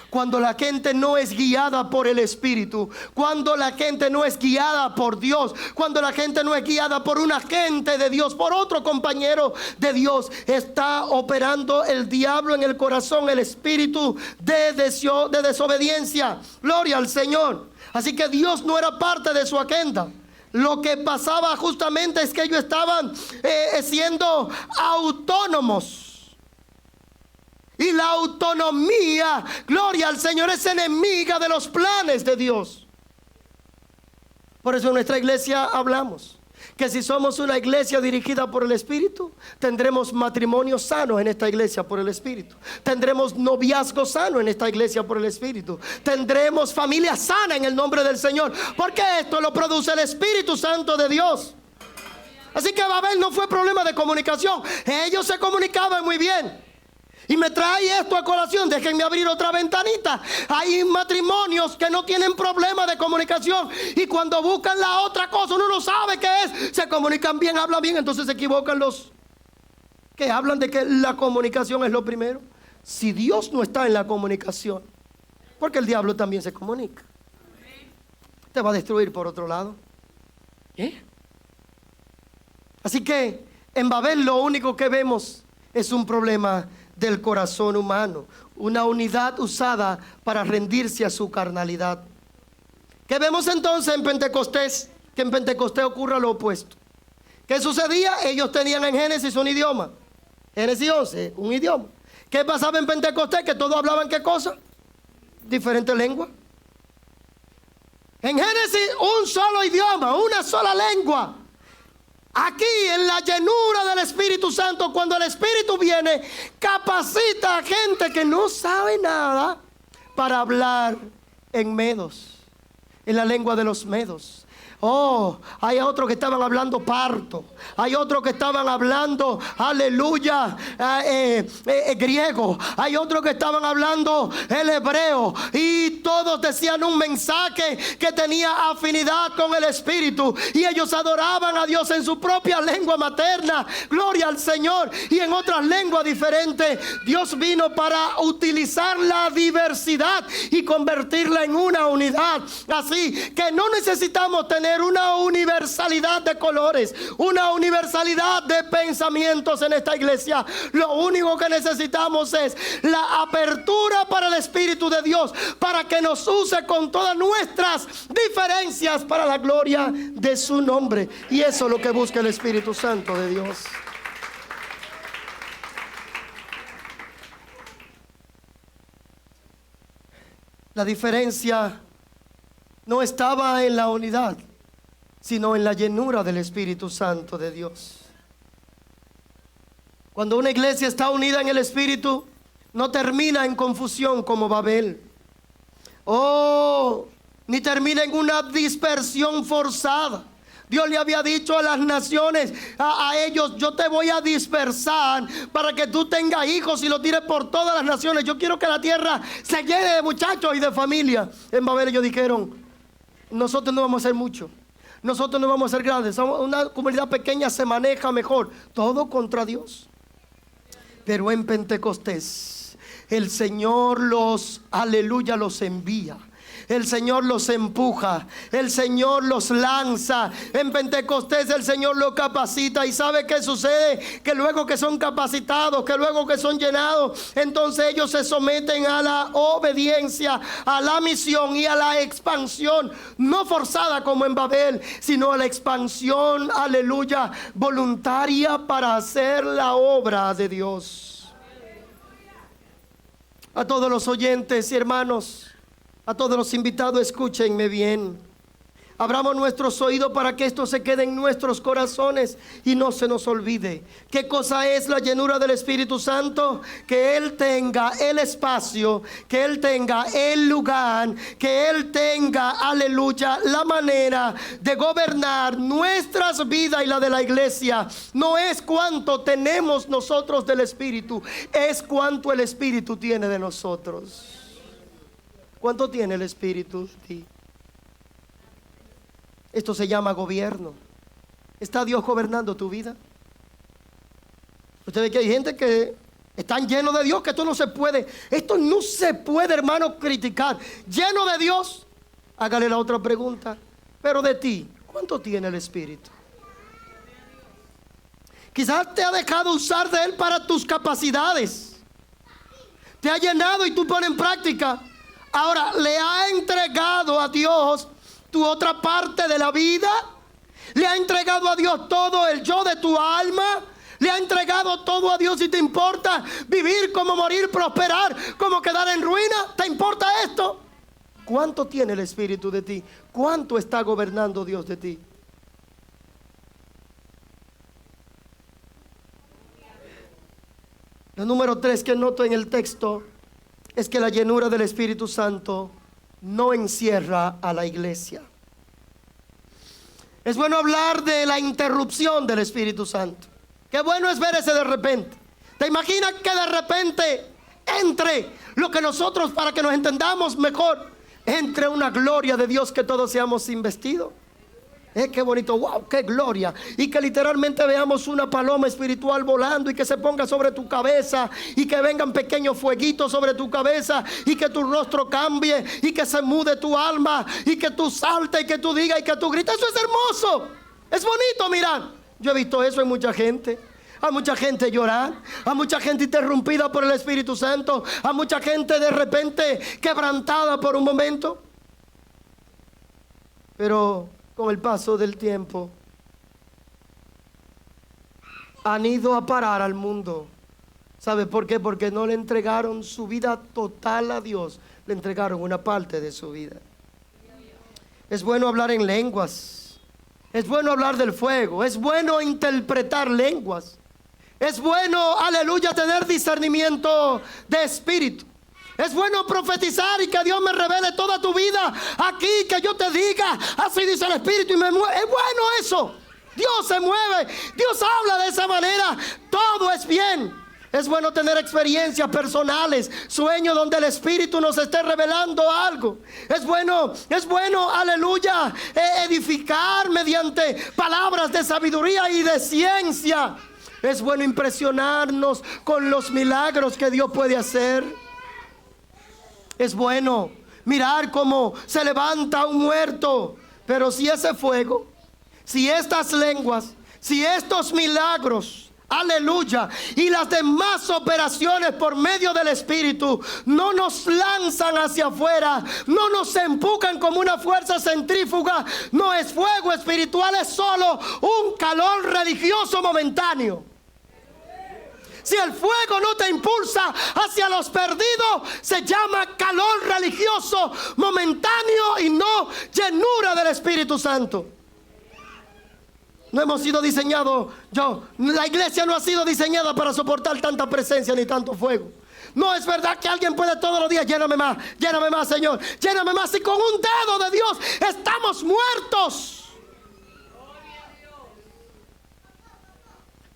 [SPEAKER 1] Cuando la gente no es guiada por el Espíritu, cuando la gente no es guiada por Dios, cuando la gente no es guiada por un agente de Dios, por otro compañero de Dios, está operando el diablo en el corazón, el espíritu de desobediencia. Gloria al Señor. Así que Dios no era parte de su agenda. Lo que pasaba justamente es que ellos estaban siendo autónomos. Y la autonomía, gloria al Señor, es enemiga de los planes de Dios. Por eso en nuestra iglesia hablamos que si somos una iglesia dirigida por el Espíritu, tendremos matrimonios sanos en esta iglesia por el Espíritu. Tendremos noviazgo sano en esta iglesia por el Espíritu. Tendremos familia sana en el nombre del Señor, porque esto lo produce el Espíritu Santo de Dios. Así que Babel no fue problema de comunicación. Ellos se comunicaban muy bien. Y me trae esto a colación. Déjenme abrir otra ventanita. Hay matrimonios que no tienen problema de comunicación, y cuando buscan la otra cosa, uno no sabe qué es. Se comunican bien, hablan bien. Entonces se equivocan los que hablan de que la comunicación es lo primero. Si Dios no está en la comunicación, porque el diablo también se comunica, te va a destruir por otro lado. Así que en Babel lo único que vemos es un problema del corazón humano, una unidad usada para rendirse a su carnalidad. ¿Qué vemos entonces en Pentecostés? Que en Pentecostés ocurre lo opuesto. ¿Qué sucedía? Ellos tenían en Génesis un idioma, Génesis 11, un idioma. ¿Qué pasaba en Pentecostés? Que todos hablaban ¿qué cosa? Diferente lengua. En Génesis un solo idioma, una sola lengua. Aquí en la llenura del Espíritu Santo, cuando el Espíritu viene, capacita a gente que no sabe nada para hablar en medos, en la lengua de los medos. Oh, hay otros que estaban hablando parto. Hay otros que estaban hablando, aleluya, griego. Hay otros que estaban hablando el hebreo. Y todos decían un mensaje que tenía afinidad con el Espíritu. Y ellos adoraban a Dios en su propia lengua materna. Gloria al Señor. Y en otras lenguas diferentes. Dios vino para utilizar la diversidad y convertirla en una unidad. Así que no necesitamos tener una universalidad de colores, una universalidad de pensamientos en esta iglesia. Lo único que necesitamos es la apertura para el Espíritu de Dios, para que nos use con todas nuestras diferencias para la gloria de su nombre. Y eso es lo que busca el Espíritu Santo de Dios. La diferencia no estaba en la unidad, sino en la llenura del Espíritu Santo de Dios. Cuando una iglesia está unida en el Espíritu, no termina en confusión como Babel. Ni termina en una dispersión forzada. Dios le había dicho a las naciones, a ellos: yo te voy a dispersar para que tú tengas hijos y los tires por todas las naciones. Yo quiero que la tierra se llene de muchachos y de familia. En Babel ellos dijeron: nosotros no vamos a hacer mucho, nosotros no vamos a ser grandes, somos una comunidad pequeña, se maneja mejor. Todo contra Dios. Pero en Pentecostés el Señor los envía. el Señor los empuja, el Señor los lanza. En Pentecostés el Señor los capacita. ¿Y sabe qué sucede? Que luego que son capacitados, que luego que son llenados, entonces ellos se someten a la obediencia, a la misión y a la expansión, no forzada como en Babel, sino a la expansión, aleluya, voluntaria para hacer la obra de Dios. A todos los oyentes y hermanos, a todos los invitados, escúchenme bien. Abramos nuestros oídos para que esto se quede en nuestros corazones y no se nos olvide. ¿Qué cosa es la llenura del Espíritu Santo? Que Él tenga el espacio, que Él tenga el lugar, que Él tenga, aleluya, la manera de gobernar nuestras vidas y la de la iglesia. No es cuánto tenemos nosotros del Espíritu, es cuánto el Espíritu tiene de nosotros. ¿Cuánto tiene el Espíritu? Sí. Esto se llama gobierno. ¿Está Dios gobernando tu vida? Usted ve que hay gente que están llenos de Dios, que esto no se puede, hermano, criticar. Lleno de Dios. Hágale la otra pregunta. Pero de ti, ¿cuánto tiene el Espíritu? Quizás te ha dejado usar de Él para tus capacidades. Te ha llenado y tú pones en práctica. Ahora, ¿le ha entregado a Dios tu otra parte de la vida? ¿Le ha entregado a Dios todo el yo de tu alma? ¿Le ha entregado todo a Dios y te importa vivir como morir, prosperar como quedar en ruina? ¿Te importa esto? ¿Cuánto tiene el Espíritu de ti? ¿Cuánto está gobernando Dios de ti? Lo número 3 que noto en el texto es que la llenura del Espíritu Santo no encierra a la iglesia. Es bueno hablar de la interrupción del Espíritu Santo. Qué bueno es ver ese de repente. ¿Te imaginas que de repente entre lo que nosotros, para que nos entendamos mejor, entre una gloria de Dios, que todos seamos investidos? Qué bonito, wow, qué gloria. Y que literalmente veamos una paloma espiritual volando y que se ponga sobre tu cabeza y que vengan pequeños fueguitos sobre tu cabeza y que tu rostro cambie y que se mude tu alma y que tú saltes y que tú digas y que tú grites. Eso es hermoso, es bonito mirar. Yo he visto eso en mucha gente. A mucha gente llorar, a mucha gente interrumpida por el Espíritu Santo, a mucha gente de repente quebrantada por un momento. Pero con el paso del tiempo han ido a parar al mundo. ¿Sabe por qué? Porque no le entregaron su vida total a Dios, le entregaron una parte de su vida. Es bueno hablar en lenguas, es bueno hablar del fuego, es bueno interpretar lenguas, es bueno, aleluya, tener discernimiento de espíritu. Es bueno profetizar y que Dios me revele toda tu vida aquí, que yo te diga, así dice el Espíritu y me mueve. Es bueno eso. Dios se mueve, Dios habla de esa manera. Todo es bien. Es bueno tener experiencias personales, sueños donde el Espíritu nos esté revelando algo. Es bueno, aleluya, edificar mediante palabras de sabiduría y de ciencia. Es bueno impresionarnos con los milagros que Dios puede hacer. Es bueno mirar cómo se levanta un muerto. Pero si ese fuego, si estas lenguas, si estos milagros, aleluya, y las demás operaciones por medio del Espíritu no nos lanzan hacia afuera, no nos empujan como una fuerza centrífuga, no es fuego espiritual, es solo un calor religioso momentáneo. Si el fuego no te impulsa hacia los perdidos, se llama calor religioso momentáneo y no llenura del Espíritu Santo. No hemos sido diseñados, la iglesia no ha sido diseñada para soportar tanta presencia ni tanto fuego. No es verdad que alguien puede todos los días, lléname más, Señor, lléname más. Y con un dedo de Dios estamos muertos.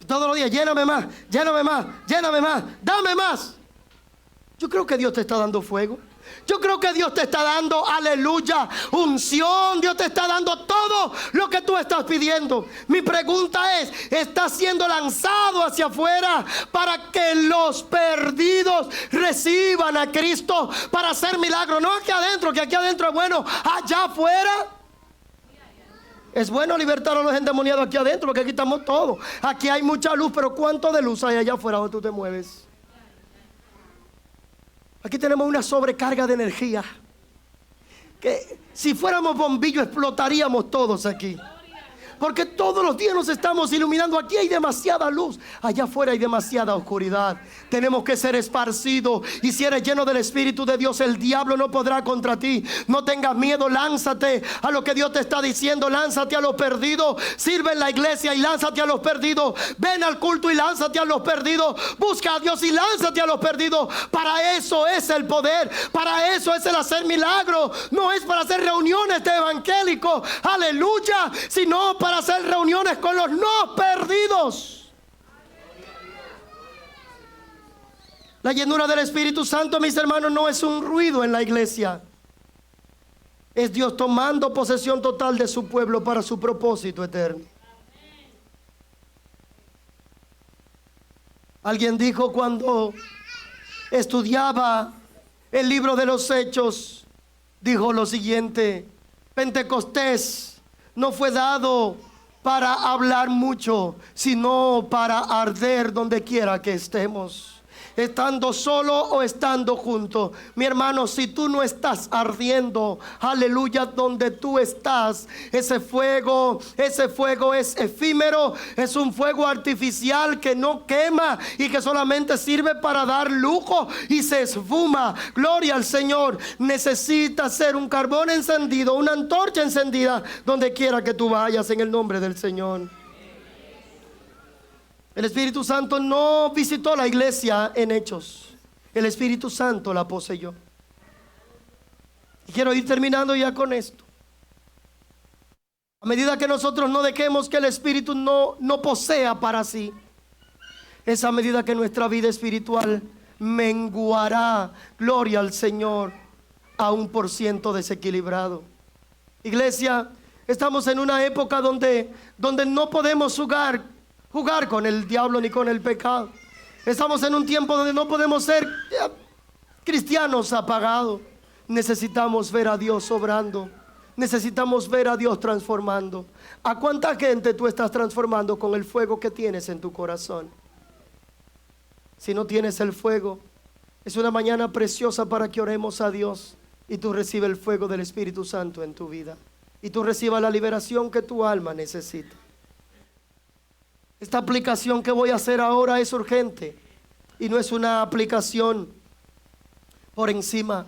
[SPEAKER 1] Todos los días, lléname más, dame más. Yo creo que Dios te está dando fuego. Yo creo que Dios te está dando, aleluya, unción. Dios te está dando todo lo que tú estás pidiendo. Mi pregunta es, ¿estás siendo lanzado hacia afuera para que los perdidos reciban a Cristo para hacer milagros. No aquí adentro, que aquí adentro es bueno. Allá afuera es bueno libertar a los endemoniados aquí adentro, porque aquí estamos todos. Aquí hay mucha luz, pero ¿cuánto de luz hay allá afuera donde tú te mueves? Aquí tenemos una sobrecarga de energía que si fuéramos bombillos explotaríamos todos aquí. Porque todos los días nos estamos iluminando. Aquí hay demasiada luz, allá afuera hay demasiada oscuridad. Tenemos que ser esparcidos. Y si eres lleno del Espíritu de Dios, el diablo no podrá contra ti. No tengas miedo, lánzate a lo que Dios te está diciendo. Lánzate a los perdidos. Sirve en la iglesia y lánzate a los perdidos. Ven al culto y lánzate a los perdidos. Busca a Dios y lánzate a los perdidos. Para eso es el poder. Para eso es el hacer milagros. No es para hacer reuniones de evangélicos, aleluya, sino para hacer reuniones con los no perdidos. La llenura del Espíritu Santo, mis hermanos, no es un ruido en la iglesia. Es Dios tomando posesión total de su pueblo para su propósito eterno. Alguien dijo cuando estudiaba el libro de los Hechos, dijo lo siguiente: Pentecostés no fue dado para hablar mucho, sino para arder donde quiera que estemos. Estando solo o estando juntos. Mi hermano, si tú no estás ardiendo, aleluya, donde tú estás, ese fuego es efímero. Es un fuego artificial que no quema y que solamente sirve para dar lujo y se esfuma. Gloria al Señor. Necesitas ser un carbón encendido, una antorcha encendida donde quiera que tú vayas, en el nombre del Señor. El Espíritu Santo no visitó la iglesia en Hechos. El Espíritu Santo la poseyó. Y quiero ir terminando ya con esto. A medida que nosotros no dejemos que el Espíritu no posea para sí, es a medida que nuestra vida espiritual menguará, gloria al Señor, a 1% desequilibrado. Iglesia, estamos en una época donde no podemos jugar con el diablo ni con el pecado. Estamos en un tiempo donde no podemos ser cristianos apagados. Necesitamos ver a Dios obrando. Necesitamos ver a Dios transformando. ¿A cuánta gente tú estás transformando con el fuego que tienes en tu corazón? Si no tienes el fuego, es una mañana preciosa para que oremos a Dios y tú recibes el fuego del Espíritu Santo en tu vida y tú recibas la liberación que tu alma necesita. Esta aplicación que voy a hacer ahora es urgente y no es una aplicación por encima,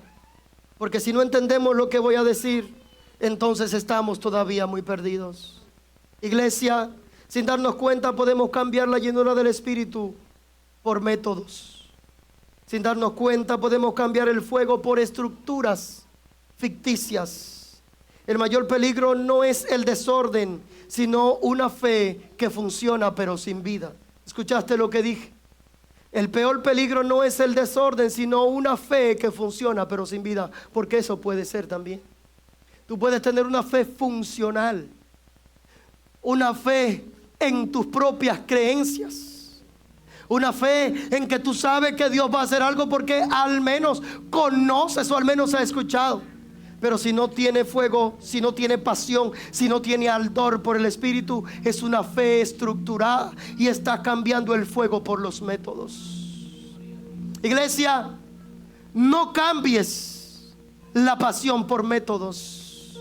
[SPEAKER 1] porque si no entendemos lo que voy a decir, entonces estamos todavía muy perdidos. Iglesia, sin darnos cuenta podemos cambiar la llenura del Espíritu por métodos. Sin darnos cuenta podemos cambiar el fuego por estructuras ficticias. El mayor peligro no es el desorden, sino una fe que funciona pero sin vida. ¿Escuchaste lo que dije? El peor peligro no es el desorden, sino una fe que funciona pero sin vida, porque eso puede ser también. Tú puedes tener una fe funcional, una fe en tus propias creencias, una fe en que tú sabes que Dios va a hacer algo porque al menos conoces o al menos has escuchado. Pero si no tiene fuego, si no tiene pasión, si no tiene ardor por el Espíritu, es una fe estructurada y está cambiando el fuego por los métodos. Iglesia, no cambies la pasión por métodos.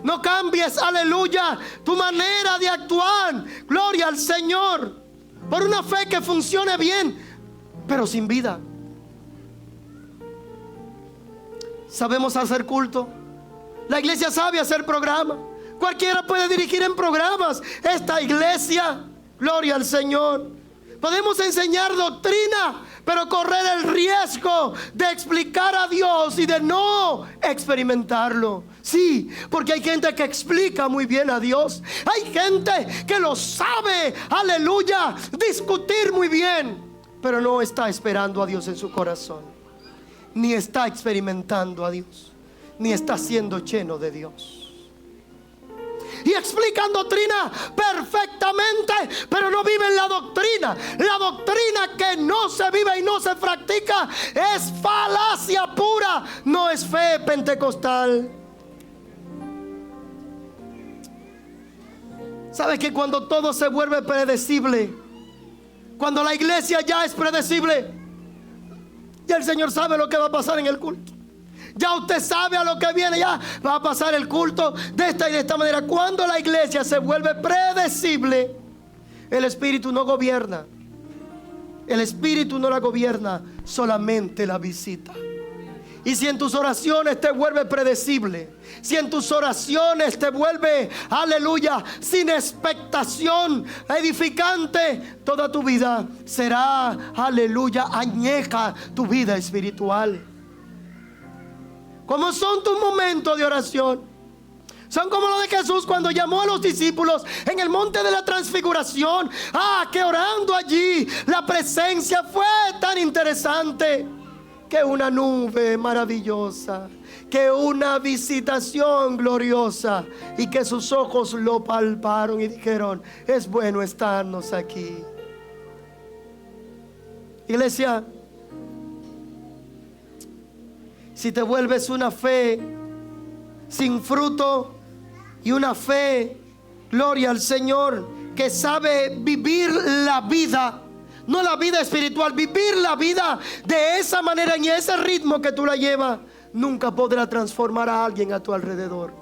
[SPEAKER 1] No cambies, aleluya, tu manera de actuar, gloria al Señor, por una fe que funcione bien, pero sin vida. Sabemos hacer culto. La iglesia sabe hacer programas. Cualquiera puede dirigir en programas. Esta iglesia, gloria al Señor, podemos enseñar doctrina, pero correr el riesgo de explicar a Dios y de no experimentarlo. Sí, porque hay gente que explica muy bien a Dios. Hay gente que lo sabe, aleluya, discutir muy bien, pero no está esperando a Dios en su corazón, ni está experimentando a Dios, ni está siendo lleno de Dios. y explican doctrina perfectamente, pero no viven la doctrina. La doctrina que no se vive y no se practica es falacia pura, no es fe pentecostal. ¿Sabes que cuando todo se vuelve predecible, cuando la iglesia ya es predecible, ya el Señor sabe lo que va a pasar en el culto? Ya usted sabe a lo que viene, ya va a pasar el culto de esta y de esta manera. Cuando la iglesia se vuelve predecible, el Espíritu no gobierna. El Espíritu no la gobierna, solamente la visita. Y si en tus oraciones te vuelve predecible, si en tus oraciones te vuelve, aleluya, sin expectación edificante, toda tu vida será, aleluya, añeja tu vida espiritual. ¿Cómo son tus momentos de oración? Son como los de Jesús cuando llamó a los discípulos en el monte de la transfiguración. Que orando allí la presencia fue tan interesante, que una nube maravillosa, que una visitación gloriosa, y que sus ojos lo palparon y dijeron: es bueno estarnos aquí. Iglesia, si te vuelves una fe sin fruto y una fe, gloria al Señor, que sabe vivir la vida, no la vida espiritual, vivir la vida de esa manera, en ese ritmo que tú la llevas, nunca podrá transformar a alguien a tu alrededor.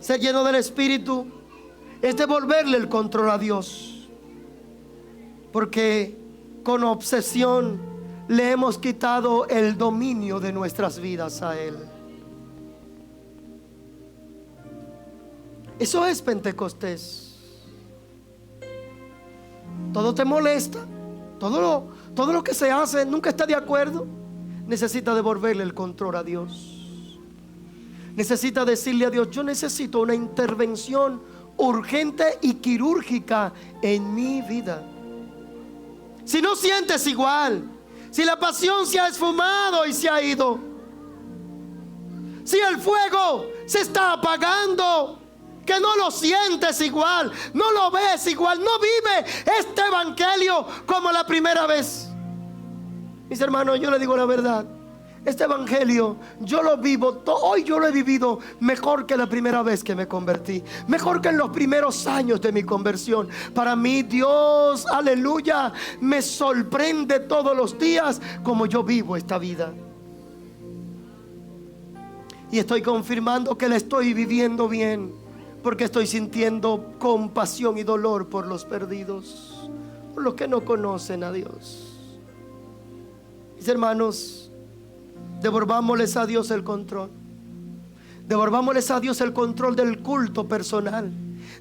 [SPEAKER 1] Ser lleno del Espíritu es devolverle el control a Dios, porque con obsesión le hemos quitado el dominio de nuestras vidas a Él. Eso es Pentecostés. Todo te molesta, todo lo que se hace nunca está de acuerdo. Necesita devolverle el control a Dios. Necesita decirle a Dios: yo necesito una intervención urgente y quirúrgica en mi vida. Si no sientes igual, si la pasión se ha esfumado y se ha ido, si el fuego se está apagando, que no lo sientes igual, no lo ves igual, no vive este evangelio como la primera vez. Mis hermanos, yo les digo la verdad, este evangelio yo lo vivo, hoy yo lo he vivido mejor que la primera vez que me convertí, mejor que en los primeros años de mi conversión. Para mí Dios, aleluya, me sorprende todos los días como yo vivo esta vida. Y estoy confirmando que la estoy viviendo bien, porque estoy sintiendo compasión y dolor por los perdidos, por los que no conocen a Dios. Mis hermanos, devolvámosles a Dios el control. Devolvámosles a Dios el control del culto personal.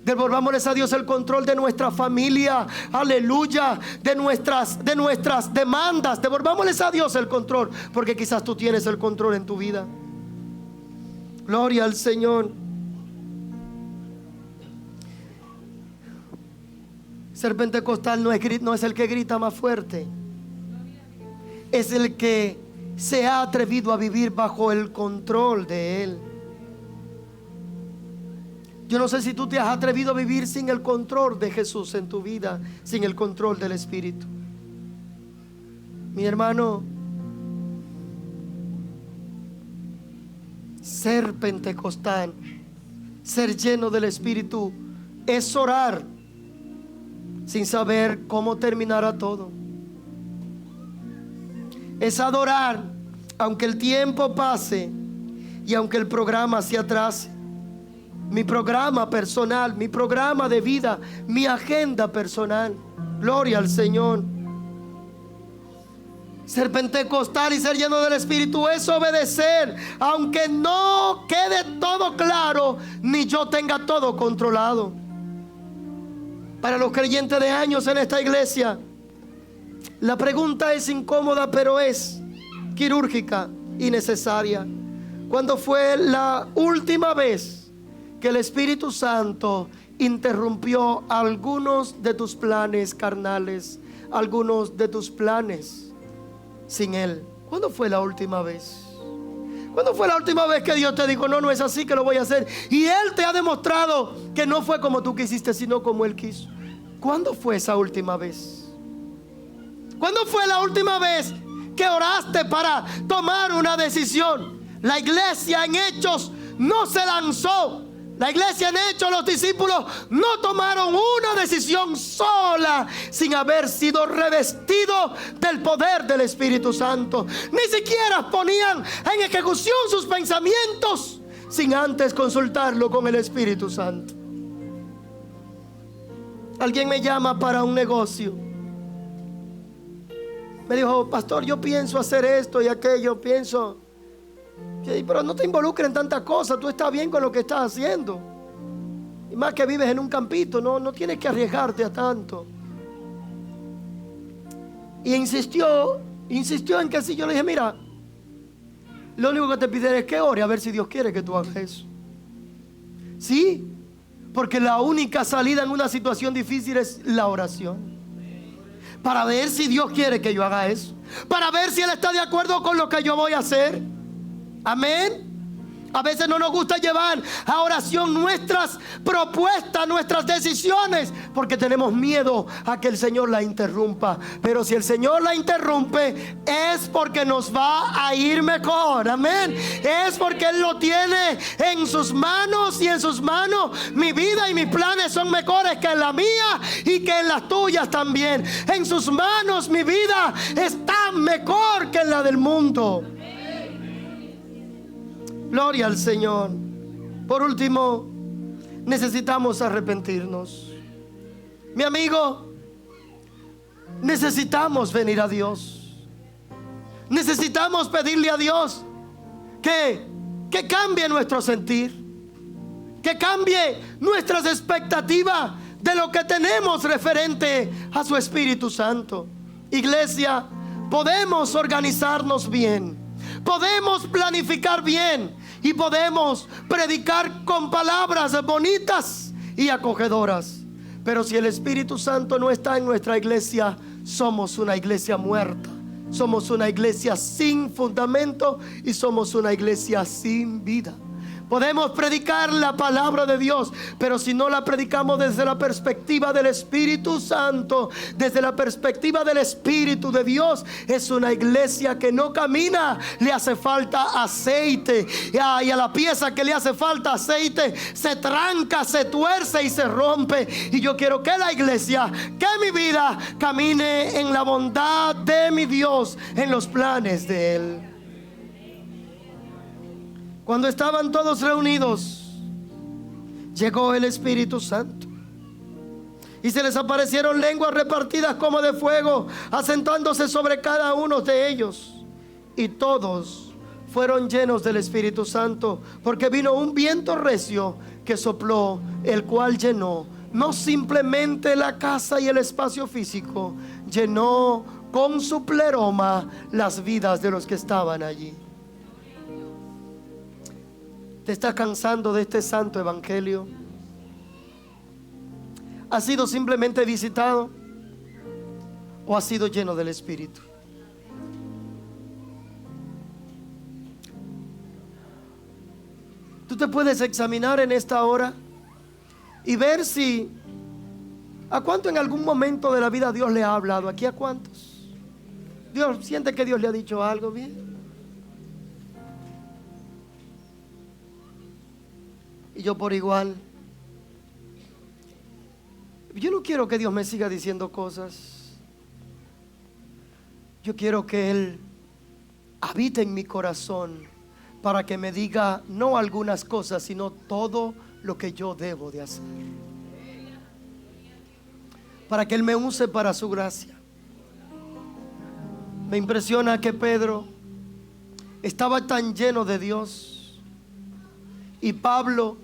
[SPEAKER 1] Devolvámosles a Dios el control de nuestra familia, aleluya, de nuestras demandas. Devolvámosles a Dios el control, porque quizás tú tienes el control en tu vida. Gloria al Señor. Ser pentecostal no es el que grita más fuerte, es el que se ha atrevido a vivir bajo el control de Él. Yo no sé si tú te has atrevido a vivir sin el control de Jesús en tu vida, sin el control del Espíritu. Mi hermano, ser pentecostal, ser lleno del Espíritu, es orar sin saber cómo terminará todo. Es adorar aunque el tiempo pase y aunque el programa se atrase. Mi programa personal, mi programa de vida, mi agenda personal. Gloria al Señor. Ser pentecostal y ser lleno del Espíritu es obedecer, aunque no quede todo claro, ni yo tenga todo controlado. Para los creyentes de años en esta iglesia, la pregunta es incómoda, pero es quirúrgica y necesaria. ¿Cuándo fue la última vez que el Espíritu Santo interrumpió algunos de tus planes carnales, algunos de tus planes sin Él? ¿Cuándo fue la última vez? ¿Cuándo fue la última vez que Dios te dijo, no, no es así que lo voy a hacer? Y Él te ha demostrado que no fue como tú quisiste, sino como Él quiso. ¿Cuándo fue esa última vez? ¿Cuándo fue la última vez que oraste para tomar una decisión? La iglesia en Hechos no se lanzó. La iglesia en Hechos, los discípulos no tomaron una decisión sola sin haber sido revestidos del poder del Espíritu Santo. Ni siquiera ponían en ejecución sus pensamientos sin antes consultarlo con el Espíritu Santo. Alguien me llama para un negocio. Me dijo, pastor, yo pienso hacer esto y aquello, pienso... Sí, pero no te involucres en tantas cosas. Tú estás bien con lo que estás haciendo. Y más que vives en un campito, no tienes que arriesgarte a tanto. Y insistió en que sí. Yo le dije, mira, lo único que te pido es que ore a ver si Dios quiere que tú hagas eso. Sí, porque la única salida en una situación difícil es la oración. Para ver si Dios quiere que yo haga eso. Para ver si Él está de acuerdo con lo que yo voy a hacer. Amén. A veces no nos gusta llevar a oración nuestras propuestas, nuestras decisiones, porque tenemos miedo a que el Señor la interrumpa. Pero si el Señor la interrumpe, es porque nos va a ir mejor. Amén. Es porque Él lo tiene en sus manos, y en sus manos mi vida y mis planes son mejores que en la mía y que en las tuyas también. En sus manos mi vida está mejor que en la del mundo. Gloria al Señor. Por último, necesitamos arrepentirnos. Mi amigo, necesitamos venir a Dios. Necesitamos pedirle a Dios que cambie nuestro sentir, que cambie nuestras expectativas de lo que tenemos referente a su Espíritu Santo. Iglesia, podemos organizarnos bien, podemos planificar bien y podemos predicar con palabras bonitas y acogedoras. Pero si el Espíritu Santo no está en nuestra iglesia, somos una iglesia muerta. Somos una iglesia sin fundamento y somos una iglesia sin vida. Podemos predicar la palabra de Dios, pero si no la predicamos desde la perspectiva del Espíritu Santo, desde la perspectiva del Espíritu de Dios, es una iglesia que no camina. Le hace falta aceite, y a la pieza que le hace falta aceite se tranca, se tuerce y se rompe. Y yo quiero que la iglesia, que mi vida camine en la bondad de mi Dios, en los planes de Él. Cuando estaban todos reunidos, llegó el Espíritu Santo y se les aparecieron lenguas repartidas como de fuego, asentándose sobre cada uno de ellos. Y todos fueron llenos del Espíritu Santo, porque vino un viento recio que sopló, el cual llenó no simplemente la casa y el espacio físico, llenó con su pleroma las vidas de los que estaban allí. ¿Te estás cansando de este santo evangelio? ¿Has sido simplemente visitado o has sido lleno del Espíritu? Tú te puedes examinar en esta hora y ver si a cuánto en algún momento de la vida Dios le ha hablado. ¿Aquí a cuántos? Dios siente que Dios le ha dicho algo. Bien. Y yo por igual. Yo no quiero que Dios me siga diciendo cosas. Yo quiero que Él habite en mi corazón para que me diga no algunas cosas, sino todo lo que yo debo de hacer. Para que Él me use para su gracia. Me impresiona que Pedro estaba tan lleno de Dios, y Pablo,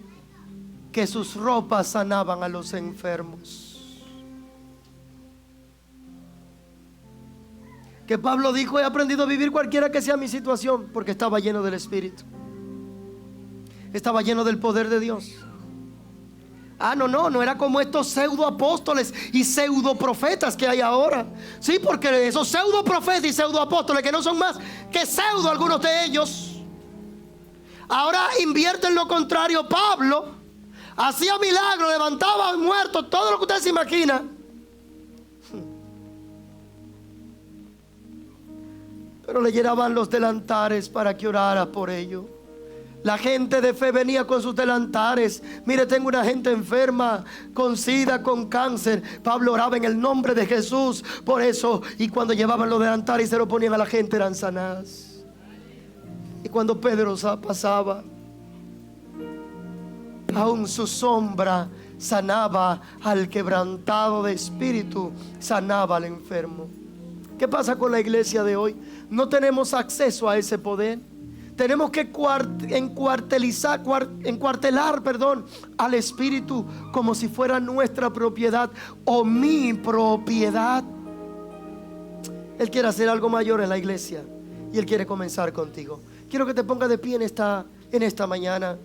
[SPEAKER 1] que sus ropas sanaban a los enfermos. Que Pablo dijo: he aprendido a vivir cualquiera que sea mi situación, porque estaba lleno del Espíritu, estaba lleno del poder de Dios. No era como estos pseudo apóstoles y pseudo profetas que hay ahora. Sí, porque esos pseudo profetas y pseudo apóstoles, que no son más que pseudo algunos de ellos, Ahora invierte en lo contrario. Pablo hacía milagros, levantaba muertos, todo lo que usted se imagina. Pero le llenaban los delantares para que orara por ello. La gente de fe venía con sus delantares. Mire, tengo una gente enferma con sida, con cáncer. Pablo oraba en el nombre de Jesús por eso. Y cuando llevaban los delantares y se lo ponían a la gente, eran sanadas. Y cuando Pedro pasaba, aún su sombra sanaba al quebrantado de espíritu, sanaba al enfermo. ¿Qué pasa con la iglesia de hoy? No tenemos acceso a ese poder. Tenemos que encuartelar al Espíritu como si fuera nuestra propiedad o mi propiedad. Él quiere hacer algo mayor en la iglesia y Él quiere comenzar contigo. Quiero que te pongas de pie en esta mañana.